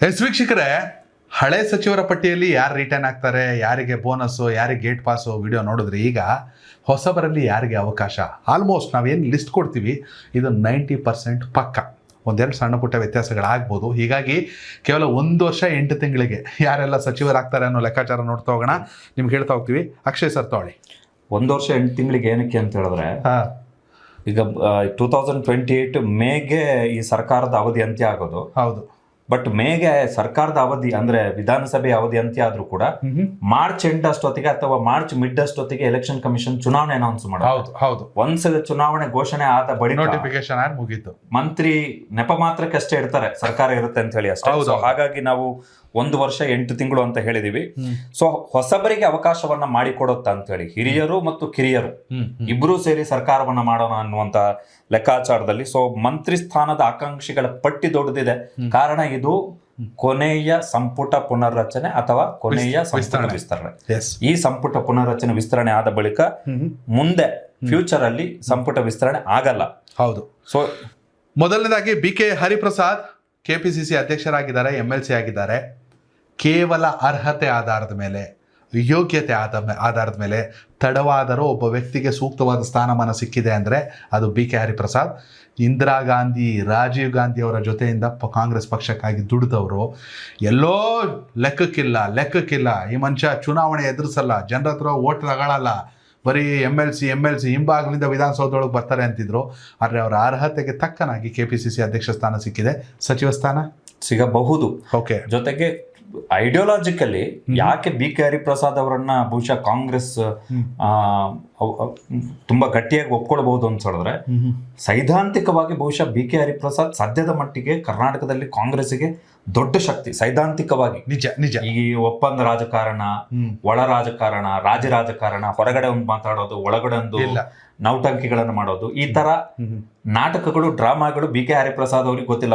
ವೀಕ್ಷಕರೇ, ಹಳೆ ಸಚಿವರ ಪಟ್ಟಿಯಲ್ಲಿ ಯಾರು ರಿಟರ್ನ್ ಆಗ್ತಾರೆ, ಯಾರಿಗೆ ಬೋನಸ್ಸು, ಯಾರಿಗೆ ಗೇಟ್ ಪಾಸು ವಿಡಿಯೋ ನೋಡಿದ್ರೆ ಈಗ ಹೊಸಬರಲ್ಲಿ ಯಾರಿಗೆ ಅವಕಾಶ, ಆಲ್ಮೋಸ್ಟ್ ನಾವೇನು ಲಿಸ್ಟ್ ಕೊಡ್ತೀವಿ ಇದು 90% ಪಕ್ಕ. ಒಂದೆರಡು ಸಣ್ಣ ಪುಟ್ಟ ವ್ಯತ್ಯಾಸಗಳಾಗ್ಬೋದು. ಹೀಗಾಗಿ ಕೇವಲ 1 ವರ್ಷ 8 ತಿಂಗಳಿಗೆ ಯಾರೆಲ್ಲ ಸಚಿವರಾಗ್ತಾರೆ ಅನ್ನೋ ಲೆಕ್ಕಾಚಾರ ನೋಡ್ತಾ ಹೋಗೋಣ. ನಿಮ್ಗೆ ಹೇಳ್ತಾ ಹೋಗ್ತೀವಿ. ಅಕ್ಷಯ್ ಸರ್ ತಗೊಳ್ಳಿ. 1 ವರ್ಷ 8 ತಿಂಗಳಿಗೆ ಏನಕ್ಕೆ ಅಂತ ಹೇಳಿದ್ರೆ, ಈಗ 2028 ಮೇಗೆ ಈ ಸರ್ಕಾರದ ಅವಧಿ ಅಂತ್ಯ ಆಗೋದು. ಹೌದು. ಬಟ್ ಮೇಗೆ ಸರ್ಕಾರದ ಅವಧಿ ಅಂದ್ರೆ ವಿಧಾನಸಭೆ ಅವಧಿ ಅಂತ್ಯ ಆದ್ರೂ ಕೂಡ ಮಾರ್ಚ್ ಎಂಡ್ ಅಷ್ಟೊತ್ತಿಗೆ ಅಥವಾ ಮಾರ್ಚ್ ಮಿಡ್ ಅಷ್ಟೊತ್ತಿಗೆ ಎಲೆಕ್ಷನ್ ಕಮಿಷನ್ ಚುನಾವಣೆ ಅನೌನ್ಸ್ ಮಾಡೋದು. ಹೌದು. ಒಂದ್ಸಲ ಚುನಾವಣೆ ಘೋಷಣೆ ಆದ ಬಳಿಕ ನೋಟಿಫಿಕೇಶನ್ ಮುಗೀತು. ಮಂತ್ರಿ ನೆಪ ಮಾತ್ರಕ್ಕಷ್ಟೇ ಇರ್ತಾರೆ, ಸರ್ಕಾರ ಇರುತ್ತೆ ಅಂತ ಹೇಳಿ ಅಷ್ಟೇ. ಸೊ ಹಾಗಾಗಿ ನಾವು 1 ವರ್ಷ 8 ತಿಂಗಳು ಅಂತ ಹೇಳಿದೀವಿ. ಸೊ ಹೊಸಬರಿಗೆ ಅವಕಾಶವನ್ನ ಮಾಡಿಕೊಡುತ್ತ ಅಂತ ಹೇಳಿ ಹಿರಿಯರು ಮತ್ತು ಕಿರಿಯರು ಇಬ್ರು ಸೇರಿ ಸರ್ಕಾರವನ್ನ ಮಾಡೋಣ ಅನ್ನುವಂತ ಲೆಕ್ಕಾಚಾರದಲ್ಲಿ. ಸೊ ಮಂತ್ರಿ ಸ್ಥಾನದ ಆಕಾಂಕ್ಷಿಗಳ ಪಟ್ಟಿ ದೊಡ್ಡದಿದೆ. ಕಾರಣ ಇದು ಕೊನೆಯ ಸಂಪುಟ ಪುನರ್ರಚನೆ ಅಥವಾ ಕೊನೆಯ ಸಂಪುಟ ವಿಸ್ತರಣೆ. ಈ ಸಂಪುಟ ಪುನರ್ರಚನೆ ವಿಸ್ತರಣೆ ಆದ ಬಳಿಕ ಮುಂದೆ ಫ್ಯೂಚರ್ ಅಲ್ಲಿ ಸಂಪುಟ ವಿಸ್ತರಣೆ ಆಗಲ್ಲ. ಹೌದು. ಸೊ ಮೊದಲನೇದಾಗಿ BK ಹರಿಪ್ರಸಾದ್ KPCC ಅಧ್ಯಕ್ಷರಾಗಿದ್ದಾರೆ, MLC ಆಗಿದ್ದಾರೆ. ಕೇವಲ ಅರ್ಹತೆ ಆಧಾರದ ಮೇಲೆ, ಯೋಗ್ಯತೆ ಆಧಾರದ ಮೇಲೆ ತಡವಾದರೂ ಒಬ್ಬ ವ್ಯಕ್ತಿಗೆ ಸೂಕ್ತವಾದ ಸ್ಥಾನಮಾನ ಸಿಕ್ಕಿದೆ ಅಂದರೆ ಅದು BK ಹರಿಪ್ರಸಾದ್. ಇಂದಿರಾ ಗಾಂಧಿ, ರಾಜೀವ್ ಗಾಂಧಿ ಅವರ ಜೊತೆಯಿಂದ ಕಾಂಗ್ರೆಸ್ ಪಕ್ಷಕ್ಕಾಗಿ ದುಡಿದವರು. ಎಲ್ಲೋ ಲೆಕ್ಕಕ್ಕಿಲ್ಲ ಈ ಮನುಷ್ಯ ಚುನಾವಣೆ ಎದುರಿಸಲ್ಲ, ಜನರ ಹತ್ರ ಓಟ್ ತಗೊಳ್ಳಲ್ಲ, ಬರೀ MLC ಹಿಂಬಾಗ್ಲಿಂದ ವಿಧಾನಸೌಧದೊಳಗೆ ಬರ್ತಾರೆ ಅಂತಿದ್ರು. ಆದರೆ ಅವರ ಅರ್ಹತೆಗೆ ತಕ್ಕನಾಗಿ KPCC ಅಧ್ಯಕ್ಷ ಸ್ಥಾನ ಸಿಕ್ಕಿದೆ. ಸಚಿವ ಸ್ಥಾನ ಸಿಗಬಹುದು. ಓಕೆ. ಜೊತೆಗೆ ಐಡಿಯಾಲಜಿಕಲಿ ಯಾಕೆ BK ಹರಿಪ್ರಸಾದ್ ಅವರನ್ನ ಬಹುಶಃ ಕಾಂಗ್ರೆಸ್ ತುಂಬಾ ಗಟ್ಟಿಯಾಗಿ ಒಪ್ಕೊಳ್ಬಹುದು ಅಂತ ಹೇಳಿದ್ರೆ, ಸೈದ್ಧಾಂತಿಕವಾಗಿ ಬಹುಶಃ BK ಹರಿಪ್ರಸಾದ್ ಸದ್ಯದ ಮಟ್ಟಿಗೆ ಕರ್ನಾಟಕದಲ್ಲಿ ಕಾಂಗ್ರೆಸ್ಗೆ ದೊಡ್ಡ ಶಕ್ತಿ. ಸೈದ್ಧಾಂತಿಕವಾಗಿ ನಿಜ. ಈ ಒಪ್ಪಂದ ರಾಜಕಾರಣ, ಒಳ ರಾಜಕಾರಣ, ರಾಜಕಾರಣ, ಹೊರಗಡೆ ಒಂದು ಮಾತಾಡೋದು, ಒಳಗಡೆ ಒಂದು ನೌಟಂಕಿಗಳನ್ನು ಮಾಡೋದು, ಈ ತರ ನಾಟಕಗಳು, ಡ್ರಾಮಾಗಳು BK ಹರಿಪ್ರಸಾದ್ ಅವ್ರಿಗೆ ಗೊತ್ತಿಲ್ಲ.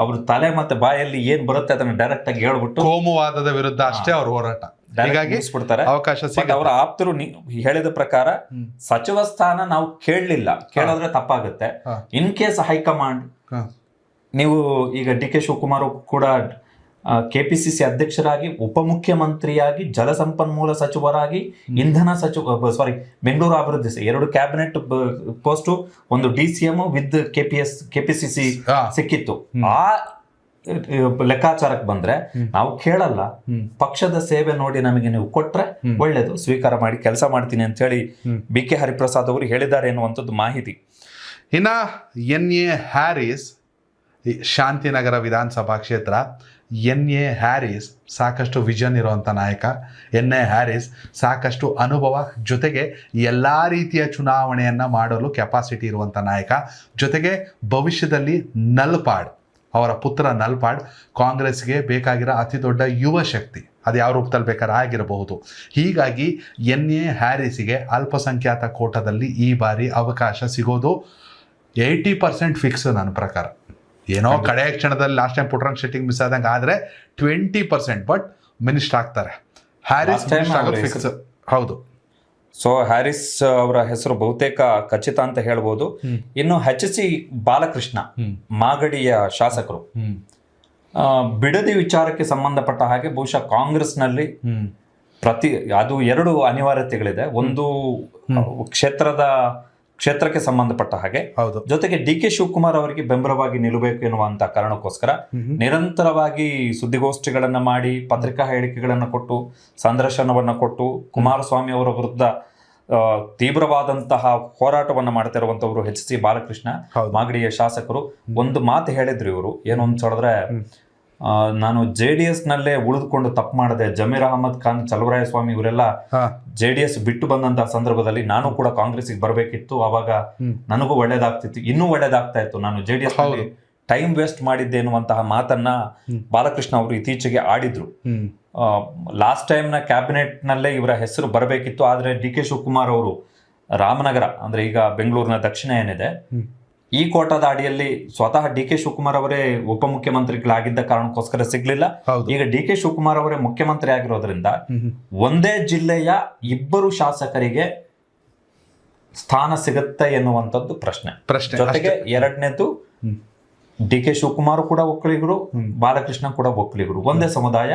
ಅವ್ರ ತಲೆ ಮತ್ತೆ ಬಾಯಲ್ಲಿ ಏನ್ ಬರುತ್ತೆ ಅದನ್ನ ಡೈರೆಕ್ಟ್ ಆಗಿ ಹೇಳ್ಬಿಟ್ಟು ಕೋಮುವಾದದ ವಿರುದ್ಧ ಅಷ್ಟೇ ಅವ್ರ ಹೋರಾಟ. ಹೀಗಾಗಿ ಅವಕಾಶ ಅವರ ಆಪ್ತರು ಹೇಳಿದ ಪ್ರಕಾರ ಸಚಿವ ಸ್ಥಾನ ನಾವು ಕೇಳಿದ್ರೆ ತಪ್ಪಾಗುತ್ತೆ. ಇನ್ ಕೇಸ್ ಹೈಕಮಾಂಡ್ ನೀವು ಈಗ DK ಶಿವಕುಮಾರ್ ಕೂಡ KPCC ಅಧ್ಯಕ್ಷರಾಗಿ, ಉಪಮುಖ್ಯಮಂತ್ರಿಯಾಗಿ, ಜಲಸಂಪನ್ಮೂಲ ಸಚಿವರಾಗಿ, ಇಂಧನ ಬೆಂಗಳೂರು ಅಭಿವೃದ್ಧಿ 2 ಕ್ಯಾಬಿನೆಟ್ ಪೋಸ್ಟ್, ಒಂದು DCM ವಿತ್ KPCC ಸಿಕ್ಕಿತ್ತು. ಆ ಲೆಕ್ಕಾಚಾರಕ್ಕೆ ಬಂದ್ರೆ ನಾವು ಕೇಳಲ್ಲ. ಪಕ್ಷದ ಸೇವೆ ನೋಡಿ ನಮಗೆ ನೀವು ಕೊಟ್ರೆ ಒಳ್ಳೇದು, ಸ್ವೀಕಾರ ಮಾಡಿ ಕೆಲಸ ಮಾಡ್ತೀನಿ ಅಂತ ಹೇಳಿ BK ಹರಿಪ್ರಸಾದ್ ಅವರು ಹೇಳಿದ್ದಾರೆ ಎನ್ನುವಂಥದ್ದು ಮಾಹಿತಿ. ಇನ್ನ NA ಹ್ಯಾರಿಸ್, ಶಾಂತಿನಗರ ವಿಧಾನಸಭಾ ಕ್ಷೇತ್ರ. NA ಹ್ಯಾರಿಸ್ ಸಾಕಷ್ಟು ವಿಷನ್ ಇರುವಂಥ ನಾಯಕ. NA ಹ್ಯಾರಿಸ್ ಸಾಕಷ್ಟು ಅನುಭವ, ಜೊತೆಗೆ ಎಲ್ಲ ರೀತಿಯ ಚುನಾವಣೆಯನ್ನು ಮಾಡಲು ಕೆಪಾಸಿಟಿ ಇರುವಂಥ ನಾಯಕ. ಜೊತೆಗೆ ಭವಿಷ್ಯದಲ್ಲಿ ನಲ್ಪಾಡ್, ಅವರ ಪುತ್ರ ನಲ್ಪಾಡ್ ಕಾಂಗ್ರೆಸ್ಗೆ ಬೇಕಾಗಿರೋ ಅತಿ ದೊಡ್ಡ ಯುವ ಶಕ್ತಿ. ಅದು ಯಾವ ರೂಪದಲ್ಲಿ ಬೇಕಾದ್ರೆ ಆಗಿರಬಹುದು. ಹೀಗಾಗಿ NA ಹ್ಯಾರಿಸಿಗೆ ಅಲ್ಪಸಂಖ್ಯಾತ ಕೋಟಾದಲ್ಲಿ ಈ ಬಾರಿ ಅವಕಾಶ ಸಿಗೋದು 80% ಫಿಕ್ಸ್ ನನ್ನ ಪ್ರಕಾರ. ಏನೋ ಕಡೆ ಕ್ಷಣದಲ್ಲಿ last time Puttaranga Shetty miss ಆದಂಗೆ ಆದರೆ 20%, ಬಟ್ ಮಿನಿಸ್ಟರ್ ಆಗ್ತಾರೆ. ಹ್ಯಾರಿಸ್ ಫಿಕ್ಸ್. ಹೌದು. ಸೊ ಹ್ಯಾರಿಸ್ ಅವರ ಹೆಸರು ಬಹುತೇಕ ಖಚಿತ ಅಂತ ಹೇಳ್ಬೋದು. ಇನ್ನು HC ಬಾಲಕೃಷ್ಣ, ಮಾಗಡಿಯ ಶಾಸಕರು, ಬಿಡದಿ ವಿಚಾರಕ್ಕೆ ಸಂಬಂಧಪಟ್ಟ ಹಾಗೆ ಬಹುಶಃ ಕಾಂಗ್ರೆಸ್ನಲ್ಲಿ ಅದು 2 ಅನಿವಾರ್ಯತೆಗಳಿದೆ. ಒಂದು ಕ್ಷೇತ್ರಕ್ಕೆ ಸಂಬಂಧಪಟ್ಟ ಹಾಗೆ, ಜೊತೆಗೆ DK ಶಿವಕುಮಾರ್ ಅವರಿಗೆ ಬೆಂಬಲವಾಗಿ ನಿಲ್ಲಬೇಕು ಎನ್ನುವಂತ ಕಾರಣಕ್ಕೋಸ್ಕರ ನಿರಂತರವಾಗಿ ಸುದ್ದಿಗೋಷ್ಠಿಗಳನ್ನ ಮಾಡಿ, ಪತ್ರಿಕಾ ಹೇಳಿಕೆಗಳನ್ನ ಕೊಟ್ಟು, ಸಂದರ್ಶನವನ್ನ ಕೊಟ್ಟು, ಕುಮಾರಸ್ವಾಮಿ ಅವರ ವಿರುದ್ಧ ತೀವ್ರವಾದಂತಹ ಹೋರಾಟವನ್ನ ಮಾಡ್ತಾ ಇರುವಂತವ್ರು HC ಬಾಲಕೃಷ್ಣ, ಮಾಗಡಿಯ ಶಾಸಕರು. ಒಂದು ಮಾತು ಹೇಳಿದ್ರು ಇವರು, ಏನು ಅಂತ ಹೇಳಿದ್ರೆ, ನಾನು JDS ನಲ್ಲೇ ಉಳಿದುಕೊಂಡು ತಪ್ಪು ಮಾಡಿದೆ. ಜಮೀರ್ ಅಹಮದ್ ಖಾನ್, ಚಲುವರಾಯಸ್ವಾಮಿ ಇವರೆಲ್ಲ JDS ಬಿಟ್ಟು ಬಂದಂತಹ ಸಂದರ್ಭದಲ್ಲಿ ನಾನು ಕೂಡ ಕಾಂಗ್ರೆಸ್ಗೆ ಬರಬೇಕಿತ್ತು. ಅವಾಗ ನನಗೂ ಒಳ್ಳೇದಾಗ್ತಿತ್ತು, ಇನ್ನೂ ಒಳ್ಳೇದಾಗ್ತಾ ಇತ್ತು. ನಾನು JDS ನಲ್ಲಿ ಟೈಮ್ ವೇಸ್ಟ್ ಮಾಡಿದ್ದೆ ಎನ್ನುವಂತಹ ಮಾತನ್ನ ಬಾಲಕೃಷ್ಣ ಅವರು ಇತ್ತೀಚೆಗೆ ಆಡಿದ್ರು. ಲಾಸ್ಟ್ ಟೈಮ್ ನ ಕ್ಯಾಬಿನೆಟ್ ನಲ್ಲೇ ಇವರ ಹೆಸರು ಬರಬೇಕಿತ್ತು. ಆದ್ರೆ DK ಶಿವಕುಮಾರ್ ಅವರು ರಾಮನಗರ ಅಂದ್ರೆ ಈಗ ಬೆಂಗಳೂರಿನ ದಕ್ಷಿಣ ಏನಿದೆ, ಈ ಕೋಟಾದ ಅಡಿಯಲ್ಲಿ ಸ್ವತಃ DK ಶಿವಕುಮಾರ್ ಅವರೇ ಉಪಮುಖ್ಯಮಂತ್ರಿಗಳಾಗಿದ್ದ ಕಾರಣಕ್ಕೋಸ್ಕರ ಸಿಗ್ಲಿಲ್ಲ. ಈಗ DK ಶಿವಕುಮಾರ್ ಅವರೇ ಮುಖ್ಯಮಂತ್ರಿ ಆಗಿರೋದ್ರಿಂದ ಒಂದೇ ಜಿಲ್ಲೆಯ 2 ಶಾಸಕರಿಗೆ ಸ್ಥಾನ ಸಿಗುತ್ತೆ ಎನ್ನುವಂಥದ್ದು ಪ್ರಶ್ನೆ. ಜೊತೆಗೆ ಎರಡನೇದು ಡಿ ಕೆ ಶಿವಕುಮಾರ್ ಕೂಡ ಒಕ್ಕಲಿಗರು, ಬಾಲಕೃಷ್ಣ ಕೂಡ ಒಕ್ಕಲಿಗರು, ಒಂದೇ ಸಮುದಾಯ,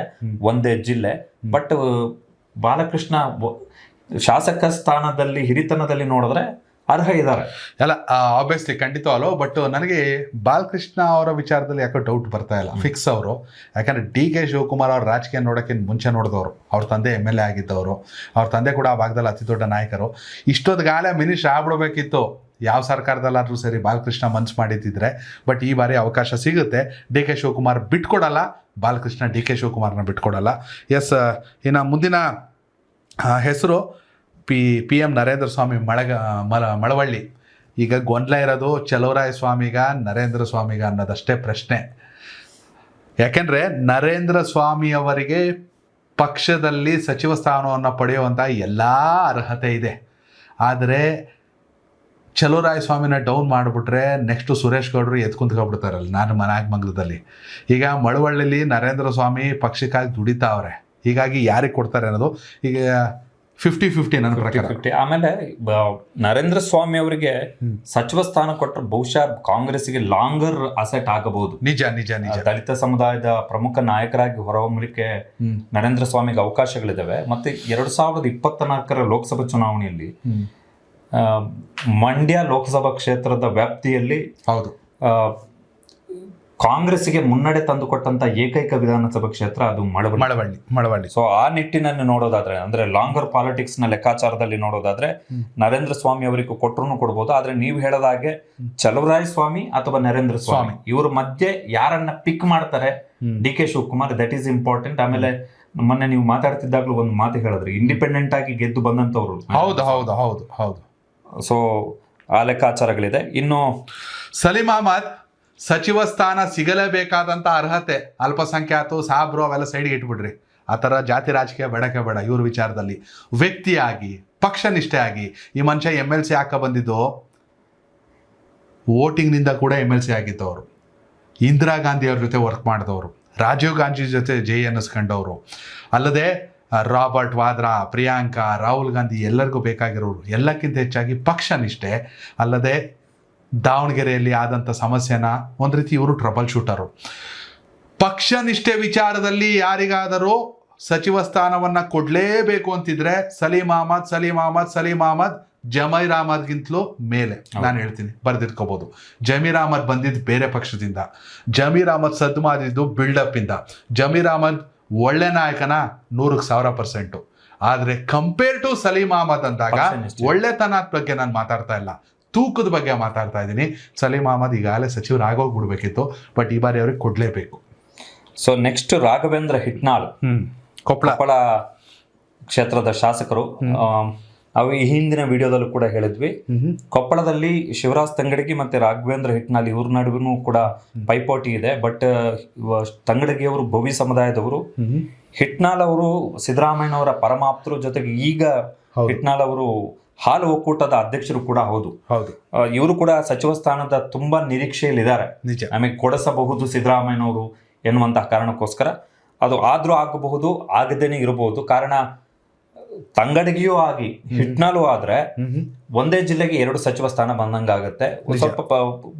ಒಂದೇ ಜಿಲ್ಲೆ. ಬಟ್ ಬಾಲಕೃಷ್ಣ ಶಾಸಕ ಸ್ಥಾನದಲ್ಲಿ ಹಿರಿತನದಲ್ಲಿ ನೋಡಿದ್ರೆ ಅರ್ಹ ಇದ್ದಾರೆ. ಅಲ್ಲ, ಆಬ್ವಿಯಸ್ಲಿ ಖಂಡಿತ ಅಲ್ಲೋ. ಬಟ್ ನನಗೆ ಬಾಲಕೃಷ್ಣ ಅವರ ವಿಚಾರದಲ್ಲಿ ಯಾಕೋ ಡೌಟ್ ಬರ್ತಾ ಇಲ್ಲ. ಫಿಕ್ಸ್ ಅವರು, ಯಾಕಂದ್ರೆ ಡಿ ಕೆ ಶಿವಕುಮಾರ್ ಅವ್ರ ರಾಜಕೀಯ ನೋಡೋಕ್ಕಿಂತ ಮುಂಚೆ ನೋಡಿದವರು. ಅವ್ರ ತಂದೆ MLA ಆಗಿದ್ದವರು, ಅವ್ರ ತಂದೆ ಕೂಡ ಆ ಭಾಗದಲ್ಲಿ ಅತಿ ದೊಡ್ಡ ನಾಯಕರು. ಇಷ್ಟೊತ್ತಿಗಾಲೇ ಮಿನಿಸ್ಟರ್ ಆಗ್ಬಿಡ್ಬೇಕಿತ್ತು ಯಾವ ಸರ್ಕಾರದಲ್ಲಾದ್ರೂ ಸರಿ, ಬಾಲಕೃಷ್ಣ ಮನ್ಸು ಮಾಡಿದ್ದಿದ್ರೆ. ಬಟ್ ಈ ಬಾರಿ ಅವಕಾಶ ಸಿಗುತ್ತೆ. ಡಿ ಕೆ ಶಿವಕುಮಾರ್ ಬಿಟ್ಕೊಡಲ್ಲ, ಬಾಲಕೃಷ್ಣ ಡಿ ಕೆ ಶಿವಕುಮಾರ್ನ ಬಿಟ್ಕೊಡಲ್ಲ. ಎಸ್, ಇನ್ನು ಮುಂದಿನ ಹೆಸರು PM ನರೇಂದ್ರ ಸ್ವಾಮಿ ಮಳವಳ್ಳಿ. ಈಗ ಗೊಂದಲ ಇರೋದು ಚಲುವರಾಯ ಸ್ವಾಮಿಗ ನರೇಂದ್ರ ಸ್ವಾಮಿಗ ಅನ್ನೋದಷ್ಟೇ ಪ್ರಶ್ನೆ. ಯಾಕೆಂದರೆ ನರೇಂದ್ರ ಸ್ವಾಮಿಯವರಿಗೆ ಪಕ್ಷದಲ್ಲಿ ಸಚಿವ ಸ್ಥಾನವನ್ನು ಪಡೆಯುವಂಥ ಎಲ್ಲ ಅರ್ಹತೆ ಇದೆ. ಆದರೆ ಚಲುವರಾಯ ಸ್ವಾಮಿನ ಡೌನ್ ಮಾಡಿಬಿಟ್ರೆ ನೆಕ್ಸ್ಟು ಸುರೇಶ್ ಗೌಡರು ಎತ್ಕೊಂಡ್ಕೊಬಿಡ್ತಾರಲ್ಲ ನಾಗಮಂಗಲದಲ್ಲಿ. ಈಗ ಮಳವಳ್ಳಿಲಿ ನರೇಂದ್ರ ಸ್ವಾಮಿ ಪಕ್ಷಕ್ಕಾಗಿ ದುಡಿತಾವ್ರೆ. ಹೀಗಾಗಿ ಯಾರಿಗೆ ಕೊಡ್ತಾರೆ ಅನ್ನೋದು ಈಗ 50-50 ನನ್ನ ಪ್ರಕಾರ. ಆಮೇಲೆ ನರೇಂದ್ರ ಸ್ವಾಮಿ ಅವರಿಗೆ ಸಚಿವ ಸ್ಥಾನ ಕೊಟ್ಟರೆ ಬಹುಶಃ ಕಾಂಗ್ರೆಸ್ಗೆ ಲಾಂಗರ್ ಅಸೆಟ್ ಆಗಬಹುದು. ನಿಜ ನಿಜ ನಿಜ. ದಲಿತ ಸಮುದಾಯದ ಪ್ರಮುಖ ನಾಯಕರಾಗಿ ಹೊರಹೊಮ್ಮಲಿಕ್ಕೆ ನರೇಂದ್ರ ಸ್ವಾಮಿಗೆ ಅವಕಾಶಗಳಿದ್ದಾವೆ. ಮತ್ತೆ 2024 ಲೋಕಸಭಾ ಚುನಾವಣೆಯಲ್ಲಿ ಮಂಡ್ಯ ಲೋಕಸಭಾ ಕ್ಷೇತ್ರದ ವ್ಯಾಪ್ತಿಯಲ್ಲಿ ಹೌದು ಕಾಂಗ್ರೆಸ್ಗೆ ಮುನ್ನಡೆ ತಂದುಕೊಟ್ಟಂತ ಏಕೈಕ ವಿಧಾನಸಭಾ ಕ್ಷೇತ್ರ ಅದು ಮಳವಳ್ಳಿ. ಸೊ ಆ ನಿಟ್ಟಿನಲ್ಲಿ ನೋಡೋದಾದ್ರೆ, ಅಂದ್ರೆ ಲಾಂಗರ್ ಪಾಲಿಟಿಕ್ಸ್ ನ ಲೆಕ್ಕಾಚಾರದಲ್ಲಿ ನೋಡೋದಾದ್ರೆ ನರೇಂದ್ರ ಸ್ವಾಮಿ ಅವರಿಗೂ ಕೊಟ್ಟರು ಕೊಡ್ಬೋದು. ಆದ್ರೆ ನೀವು ಹೇಳೋದಾಗೆ ಚಲುವರಾಯ ಸ್ವಾಮಿ ಅಥವಾ ನರೇಂದ್ರ ಸ್ವಾಮಿ ಇವ್ರ ಮಧ್ಯೆ ಯಾರನ್ನ ಪಿಕ್ ಮಾಡ್ತಾರೆ D K Shivakumar, that is important. ಆಮೇಲೆ ಮೊನ್ನೆ ನೀವು ಮಾತಾಡ್ತಿದ್ದಾಗ್ಲೂ ಒಂದು ಮಾತು ಹೇಳಿದ್ರಿ, ಇಂಡಿಪೆಂಡೆಂಟ್ ಆಗಿ ಗೆದ್ದು ಬಂದಂತವ್ರು. ಹೌದು ಹೌದು ಹೌದು ಹೌದು. ಸೊ ಆ ಲೆಕ್ಕಾಚಾರಗಳಿದೆ. ಇನ್ನು ಸಲೀಂ ಅಹಮದ್ ಸಚಿವ ಸ್ಥಾನ ಸಿಗಲೇಬೇಕಾದಂಥ ಅರ್ಹತೆ, ಅಲ್ಪಸಂಖ್ಯಾತು ಸಾಬ್ರು ಅವೆಲ್ಲ ಸೈಡ್ಗೆ ಇಟ್ಬಿಡ್ರಿ. ಆ ಥರ ಜಾತಿ ರಾಜಕೀಯ ಬೇಡಕ್ಕೆ ಬೇಡ. ಇವ್ರ ವಿಚಾರದಲ್ಲಿ ವ್ಯಕ್ತಿಯಾಗಿ ಪಕ್ಷನಿಷ್ಠೆ ಆಗಿ ಈ ಮನುಷ್ಯ MLC ಹಾಕ ಬಂದಿದ್ದು ವೋಟಿಂಗ್ನಿಂದ ಕೂಡ MLC ಆಗಿದ್ದವರು, ಇಂದಿರಾ ಗಾಂಧಿ ಅವ್ರ ಜೊತೆ ವರ್ಕ್ ಮಾಡಿದವರು, ರಾಜೀವ್ ಗಾಂಧಿ ಜೊತೆ ಅನ್ನಿಸ್ಕೊಂಡವರು, ಅಲ್ಲದೆ ರಾಬರ್ಟ್ ವಾದ್ರಾ, ಪ್ರಿಯಾಂಕಾ, ರಾಹುಲ್ ಗಾಂಧಿ ಎಲ್ಲರಿಗೂ ಬೇಕಾಗಿರೋರು. ಎಲ್ಲಕ್ಕಿಂತ ಹೆಚ್ಚಾಗಿ ಪಕ್ಷನಿಷ್ಠೆ, ಅಲ್ಲದೆ ದಾವಣಗೆರೆಯಲ್ಲಿ ಆದಂಥ ಸಮಸ್ಯೆನ ಒಂದು ರೀತಿ ಇವರು ಟ್ರಬಲ್ ಶೂಟರು. ಪಕ್ಷನಿಷ್ಠೆ ವಿಚಾರದಲ್ಲಿ ಯಾರಿಗಾದರೂ ಸಚಿವ ಸ್ಥಾನವನ್ನು ಕೊಡಲೇಬೇಕು ಅಂತಿದ್ರೆ ಸಲೀಂ ಅಹಮದ್ ಜಮೀರ್ ಅಹಮದ್ಗಿಂತಲೂ ಮೇಲೆ ನಾನು ಹೇಳ್ತೀನಿ, ಬರೆದಿಟ್ಕೋಬೋದು. ಜಮೀರ್ ಅಹಮದ್ ಬಂದಿದ್ದು ಬೇರೆ ಪಕ್ಷದಿಂದ, ಜಮೀರ್ ಅಹಮದ್ ಸದ್ದು ಮಾಡಿದ್ದು ಬಿಲ್ಡಪ್ ಇಂದ. ಜಮೀರ್ ಅಹಮದ್ ಒಳ್ಳೆ ನಾಯಕನ 100,000%. ಆದರೆ ಕಂಪೇರ್ ಟು ಸಲೀಂ ಅಹಮದ್ ಅಂದಾಗ ಒಳ್ಳೆತನದ ಬಗ್ಗೆ ನಾನು ಮಾತಾಡ್ತಾ ಇಲ್ಲ, ತೂಕದ ಬಗ್ಗೆ ಮಾತಾಡ್ತಾ ಇದ್ದೀನಿ. ಸಲೀಂ ಅಹಮದ್ ಈಗಾಗಲೇ ಸಚಿವರಾಗೋಗ್ಬಿಡ್ಬೇಕಿತ್ತು, ಬಟ್ ಈ ಬಾರಿ ಅವ್ರಿಗೆ ಕೊಡಲೇಬೇಕು. ಸೊ ನೆಕ್ಸ್ಟ್ ರಾಘವೇಂದ್ರ ಹಿಟ್ನಾಳ್, ಕೊಪ್ಪಳ ಕ್ಷೇತ್ರದ ಶಾಸಕರು. ನಾವು ಈ ಹಿಂದಿನ ವಿಡಿಯೋದಲ್ಲೂ ಕೂಡ ಹೇಳಿದ್ವಿ, ಕೊಪ್ಪಳದಲ್ಲಿ ಶಿವರಾಜ್ ತಂಗಡಗಿ ಮತ್ತೆ ರಾಘವೇಂದ್ರ ಹಿಟ್ನಾಳ್ ಇವ್ರ ನಡುವೆನೂ ಕೂಡ ಪೈಪೋಟಿ ಇದೆ. ಬಟ್ ತಂಗಡಗಿ ಅವರು ಭೋವಿ ಸಮುದಾಯದವರು, ಹಿಟ್ನಾಳ್ ಅವರು ಸಿದ್ದರಾಮಯ್ಯನವರ ಪರಮಾಪ್ತರು, ಜೊತೆಗೆ ಈಗ ಹಿಟ್ನಾಳ್ ಅವರು ಹಾಲು ಒಕ್ಕೂಟದ ಅಧ್ಯಕ್ಷರು ಕೂಡ ಹೌದು. ಇವರು ಕೂಡ ಸಚಿವ ಸ್ಥಾನದ ತುಂಬಾ ನಿರೀಕ್ಷೆಯಲ್ಲಿದ್ದಾರೆ. ನಮಗೆ ಕೊಡಿಸಬಹುದು ಸಿದ್ದರಾಮಯ್ಯನವರು ಎನ್ನುವಂತಹ ಕಾರಣಕ್ಕೋಸ್ಕರ ಅದು ಆದ್ರೂ ಆಗಬಹುದು, ಆಗದೇನೆ ಇರಬಹುದು. ಕಾರಣ ತಂಗಡಗಿಯೂ ಆಗಿ ಹಿಟ್ನಾಳು ಆದ್ರೆ ಒಂದೇ ಜಿಲ್ಲೆಗೆ 2 ಸಚಿವ ಸ್ಥಾನ ಬಂದಂಗಾಗತ್ತೆ. ಸ್ವಲ್ಪ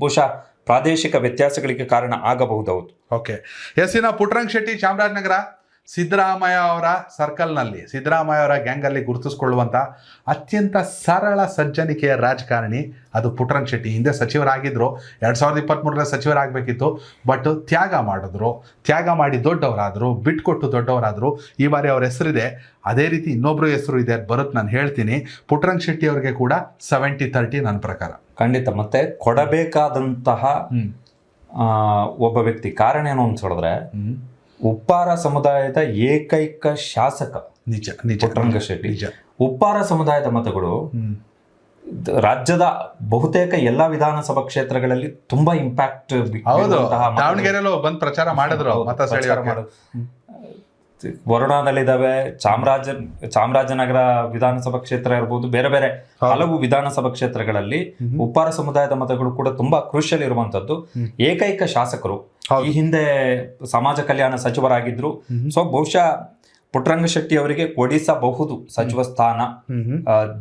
ಬಹುಶಃ ಪ್ರಾದೇಶಿಕ ವ್ಯತ್ಯಾಸಗಳಿಗೆ ಕಾರಣ ಆಗಬಹುದು. Okay, yes. ಇನ್ನು ಪುಟ್ಟರಂಗ ಶೆಟ್ಟಿ, ಚಾಮರಾಜನಗರ, ಸಿದ್ದರಾಮಯ್ಯ ಅವರ ಸರ್ಕಲ್ನಲ್ಲಿ, ಸಿದ್ದರಾಮಯ್ಯ ಅವರ ಗ್ಯಾಂಗಲ್ಲಿ ಗುರುತಿಸ್ಕೊಳ್ಳುವಂಥ ಅತ್ಯಂತ ಸರಳ ಸಜ್ಜನಿಕೆಯ ರಾಜಕಾರಣಿ ಅದು ಪುಟ್ಟರಂಗ ಶೆಟ್ಟಿ. ಹಿಂದೆ ಸಚಿವರಾಗಿದ್ದರು, 2023 ಸಚಿವರಾಗಬೇಕಿತ್ತು. ಬಟ್ ತ್ಯಾಗ ಮಾಡಿದ್ರು, ತ್ಯಾಗ ಮಾಡಿ ದೊಡ್ಡವರಾದರು, ಬಿಟ್ಕೊಟ್ಟು ದೊಡ್ಡವರಾದರು. ಈ ಬಾರಿ ಅವ್ರ ಹೆಸರಿದೆ, ಅದೇ ರೀತಿ ಇನ್ನೊಬ್ರು ಹೆಸರು ಇದೆ, ಬರುತ್ತೆ, ನಾನು ಹೇಳ್ತೀನಿ. ಪುಟ್ಟರಂಗ ಶೆಟ್ಟಿ ಅವರಿಗೆ ಕೂಡ 70-30 ನನ್ನ ಪ್ರಕಾರ ಖಂಡಿತ. ಮತ್ತೆ ಕೊಡಬೇಕಾದಂತಹ ಒಬ್ಬ ವ್ಯಕ್ತಿ, ಕಾರಣ ಏನು ಅಂತ ಹೇಳಿದ್ರೆ ಉಪ್ಪಾರ ಸಮುದಾಯದ ಏಕೈಕ ಶಾಸಕ ಪುಟ್ಟರಂಗ ಶೆಟ್ಟಿ. ಉಪ್ಪಾರ ಸಮುದಾಯದ ಮತಗಳು ರಾಜ್ಯದ ಬಹುತೇಕ ಎಲ್ಲಾ ವಿಧಾನಸಭಾ ಕ್ಷೇತ್ರಗಳಲ್ಲಿ ತುಂಬಾ ಇಂಪ್ಯಾಕ್ಟ್. ದಾವಣಗೆರೆಯಲ್ಲೂ ಬಂದು ಪ್ರಚಾರ ಮಾಡಿದ್ರು, ವರುಣಾದಲ್ಲಿದ್ದಾವೆ, ಚಾಮರಾಜನಗರ ವಿಧಾನಸಭಾ ಕ್ಷೇತ್ರ ಇರ್ಬೋದು, ಬೇರೆ ಬೇರೆ ಹಲವು ವಿಧಾನಸಭಾ ಕ್ಷೇತ್ರಗಳಲ್ಲಿ ಉಪ್ಪಾರ ಸಮುದಾಯದ ಮತಗಳು ಕೂಡ ತುಂಬಾ ಕ್ರೂಷಿಯಲ್ ಇರುವಂತದ್ದು. ಏಕೈಕ ಶಾಸಕರು, ಈ ಹಿಂದೆ ಸಮಾಜ ಕಲ್ಯಾಣ ಸಚಿವರಾಗಿದ್ರು. ಸೊ ಬಹುಶಃ ಪುಟ್ಟರಂಗ ಶೆಟ್ಟಿ ಅವರಿಗೆ ಕೊಡಿಸಬಹುದು ಸಚಿವ ಸ್ಥಾನ.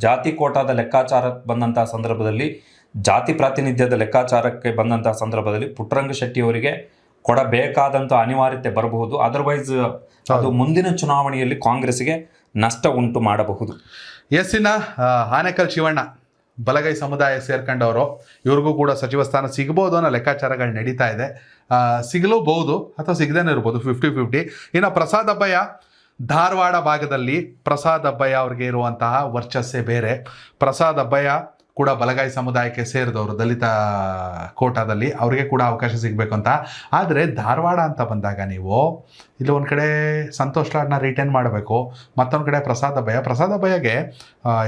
ಜಾತಿ ಕೋಟಾದ ಲೆಕ್ಕಾಚಾರ ಬಂದಂತಹ ಸಂದರ್ಭದಲ್ಲಿ ಜಾತಿ ಪ್ರಾತಿನಿಧ್ಯದ ಲೆಕ್ಕಾಚಾರಕ್ಕೆ ಬಂದಂತಹ ಸಂದರ್ಭದಲ್ಲಿ ಪುಟ್ಟರಂಗ ಶೆಟ್ಟಿ ಅವರಿಗೆ ಕೊಡಬೇಕಾದಂತ ಅನಿವಾರ್ಯತೆ ಬರಬಹುದು. ಅದರ್ವೈಸ್ ಅದು ಮುಂದಿನ ಚುನಾವಣೆಯಲ್ಲಿ ಕಾಂಗ್ರೆಸ್ಗೆ ನಷ್ಟ ಉಂಟು ಮಾಡಬಹುದು. ಎಸ್ಸಿನ ಆನೇಕಲ್ ಶಿವಣ್ಣ ಬಲಗೈ ಸಮುದಾಯ ಸೇರ್ಕೊಂಡವರು, ಇವ್ರಿಗೂ ಕೂಡ ಸಚಿವ ಸ್ಥಾನ ಸಿಗ್ಬೋದು ಅನ್ನೋ ಲೆಕ್ಕಾಚಾರಗಳು ನಡೀತಾ ಇದೆ. ಸಿಗಲೂಬಹುದು ಅಥವಾ ಸಿಗದೇನೆ ಇರ್ಬೋದು, 50-50. ಇನ್ನು ಪ್ರಸಾದ್ ಅಬ್ಬಯ್ಯ ಧಾರವಾಡ ಭಾಗದಲ್ಲಿ ಪ್ರಸಾದ್ ಅಬ್ಬಯ್ಯ ಅವ್ರಿಗೆ ಇರುವಂತಹ ವರ್ಚಸ್ಸೇ ಬೇರೆ. ಪ್ರಸಾದ್ ಅಬ್ಬಯ್ಯ ಕೂಡ ಬಲಗೈ ಸಮುದಾಯಕ್ಕೆ ಸೇರಿದವರು, ದಲಿತ ಕೋಟಾದಲ್ಲಿ ಅವ್ರಿಗೆ ಕೂಡ ಅವಕಾಶ ಸಿಗಬೇಕು ಅಂತ. ಆದರೆ ಧಾರವಾಡ ಅಂತ ಬಂದಾಗ ನೀವು ಇಲ್ಲಿ ಒಂದು ಕಡೆ ಸಂತೋಷ್ ಲಾಡ್ನ ರಿಟೈನ್ ಮಾಡಬೇಕು, ಮತ್ತೊಂದು ಕಡೆ ಪ್ರಸಾದ್ ಅಬ್ಬಯ್ಯಗೆ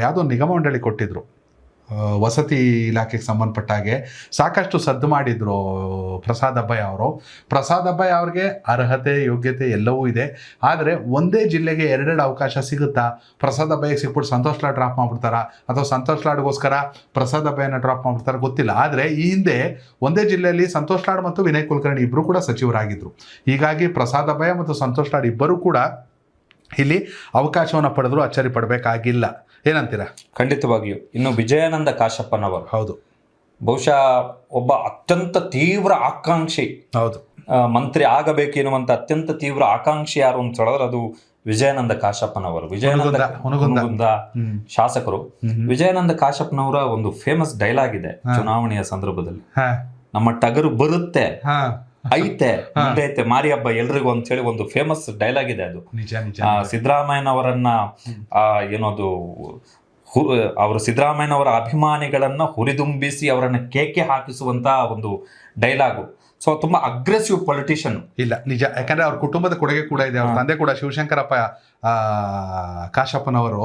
ಯಾವುದೋ ನಿಗಮ ಮಂಡಳಿ ಕೊಟ್ಟಿದ್ರು, ವಸತಿ ಇಲಾಖೆಗೆ ಸಂಬಂಧಪಟ್ಟ ಹಾಗೆ ಸಾಕಷ್ಟು ಸದ್ದು ಮಾಡಿದ್ರು ಪ್ರಸಾದ್ ಅಬ್ಬಯ್ಯ ಅವರು. ಪ್ರಸಾದ್ ಅಬ್ಬಯ್ಯ ಅವ್ರಿಗೆ ಅರ್ಹತೆ ಯೋಗ್ಯತೆ ಎಲ್ಲವೂ ಇದೆ. ಆದರೆ ಒಂದೇ ಜಿಲ್ಲೆಗೆ ಎರಡೆರಡು ಅವಕಾಶ ಸಿಗುತ್ತಾ? ಪ್ರಸಾದ್ ಅಬ್ಬಯ್ಯಗೆ ಸಿಕ್ಬಿಟ್ಟು ಸಂತೋಷ್ ಲಾಡ್ ಡ್ರಾಪ್ ಮಾಡ್ಬಿಡ್ತಾರ, ಅಥವಾ ಸಂತೋಷ್ ಲಾಡ್ಗೋಸ್ಕರ ಪ್ರಸಾದ್ ಅಬ್ಬಯ್ಯನ ಡ್ರಾಪ್ ಮಾಡ್ಬಿಡ್ತಾರ ಗೊತ್ತಿಲ್ಲ. ಆದರೆ ಈ ಹಿಂದೆ ಒಂದೇ ಜಿಲ್ಲೆಯಲ್ಲಿ ಸಂತೋಷ್ ಲಾಡ್ ಮತ್ತು ವಿನಯ್ ಕುಲಕರ್ಣಿ ಇಬ್ಬರು ಕೂಡ ಸಚಿವರಾಗಿದ್ದರು. ಹೀಗಾಗಿ ಪ್ರಸಾದ್ ಅಬ್ಬಯ್ಯ ಮತ್ತು ಸಂತೋಷ್ ಲಾಡ್ ಇಬ್ಬರು ಕೂಡ ಇಲ್ಲಿ ಅವಕಾಶವನ್ನು ಪಡೆದ್ರು ಅಚ್ಚರಿ ಪಡಬೇಕಾಗಿಲ್ಲ. ಏನಂತೀರಾ? ಖಂಡಿತವಾಗಿಯೂ. ಇನ್ನು ವಿಜಯಾನಂದ ಕಾಶಪ್ಪನವರು, ಹೌದು, ಬಹುಶಃ ಒಬ್ಬ ಅತ್ಯಂತ ತೀವ್ರ ಆಕಾಂಕ್ಷಿ, ಹೌದು, ಮಂತ್ರಿ ಆಗಬೇಕು ಎನ್ನುವಂತ ಅತ್ಯಂತ ತೀವ್ರ ಆಕಾಂಕ್ಷಿ ಯಾರು ಅಂತ ಹೇಳಿದ್ರೆ ಅದು ವಿಜಯಾನಂದ ಕಾಶಪ್ಪನವರು. ಹುನಗುಂದ ಶಾಸಕರು. ವಿಜಯಾನಂದ ಕಾಶಪ್ಪನವರ ಒಂದು ಫೇಮಸ್ ಡೈಲಾಗ್ ಇದೆ ಚುನಾವಣೆಯ ಸಂದರ್ಭದಲ್ಲಿ, ನಮ್ಮ ಟಗರು ಬರುತ್ತೆ ಐತೆ ಮುಂದೈತೆ ಮಾರಿ ಹಬ್ಬ ಎಲ್ರಿಗೂ ಅಂತ ಹೇಳಿ ಒಂದು ಫೇಮಸ್ ಡೈಲಾಗ್ ಇದೆ. ಅದು ಸಿದ್ದರಾಮಯ್ಯನವರನ್ನ ಏನೋದು ಅವರು ಸಿದ್ದರಾಮಯ್ಯನವರ ಅಭಿಮಾನಿಗಳನ್ನ ಹುರಿದುಂಬಿಸಿ ಅವರನ್ನ ಕೇಕೆ ಹಾಕಿಸುವಂತ ಒಂದು ಡೈಲಾಗು. ಸೊ ತುಂಬಾ ಅಗ್ರೆಸಿವ್ ಪೊಲಿಟಿಷಿಯನ್. ಇಲ್ಲ, ನಿಜ. ಯಾಕಂದ್ರೆ ಅವ್ರ ಕುಟುಂಬದ ಕೊಡುಗೆ ಕೂಡ ಇದೆ. ಅವ್ರ ತಂದೆ ಕೂಡ ಶಿವಶಂಕರಪ್ಪ ಕಾಶಪ್ಪನವರು,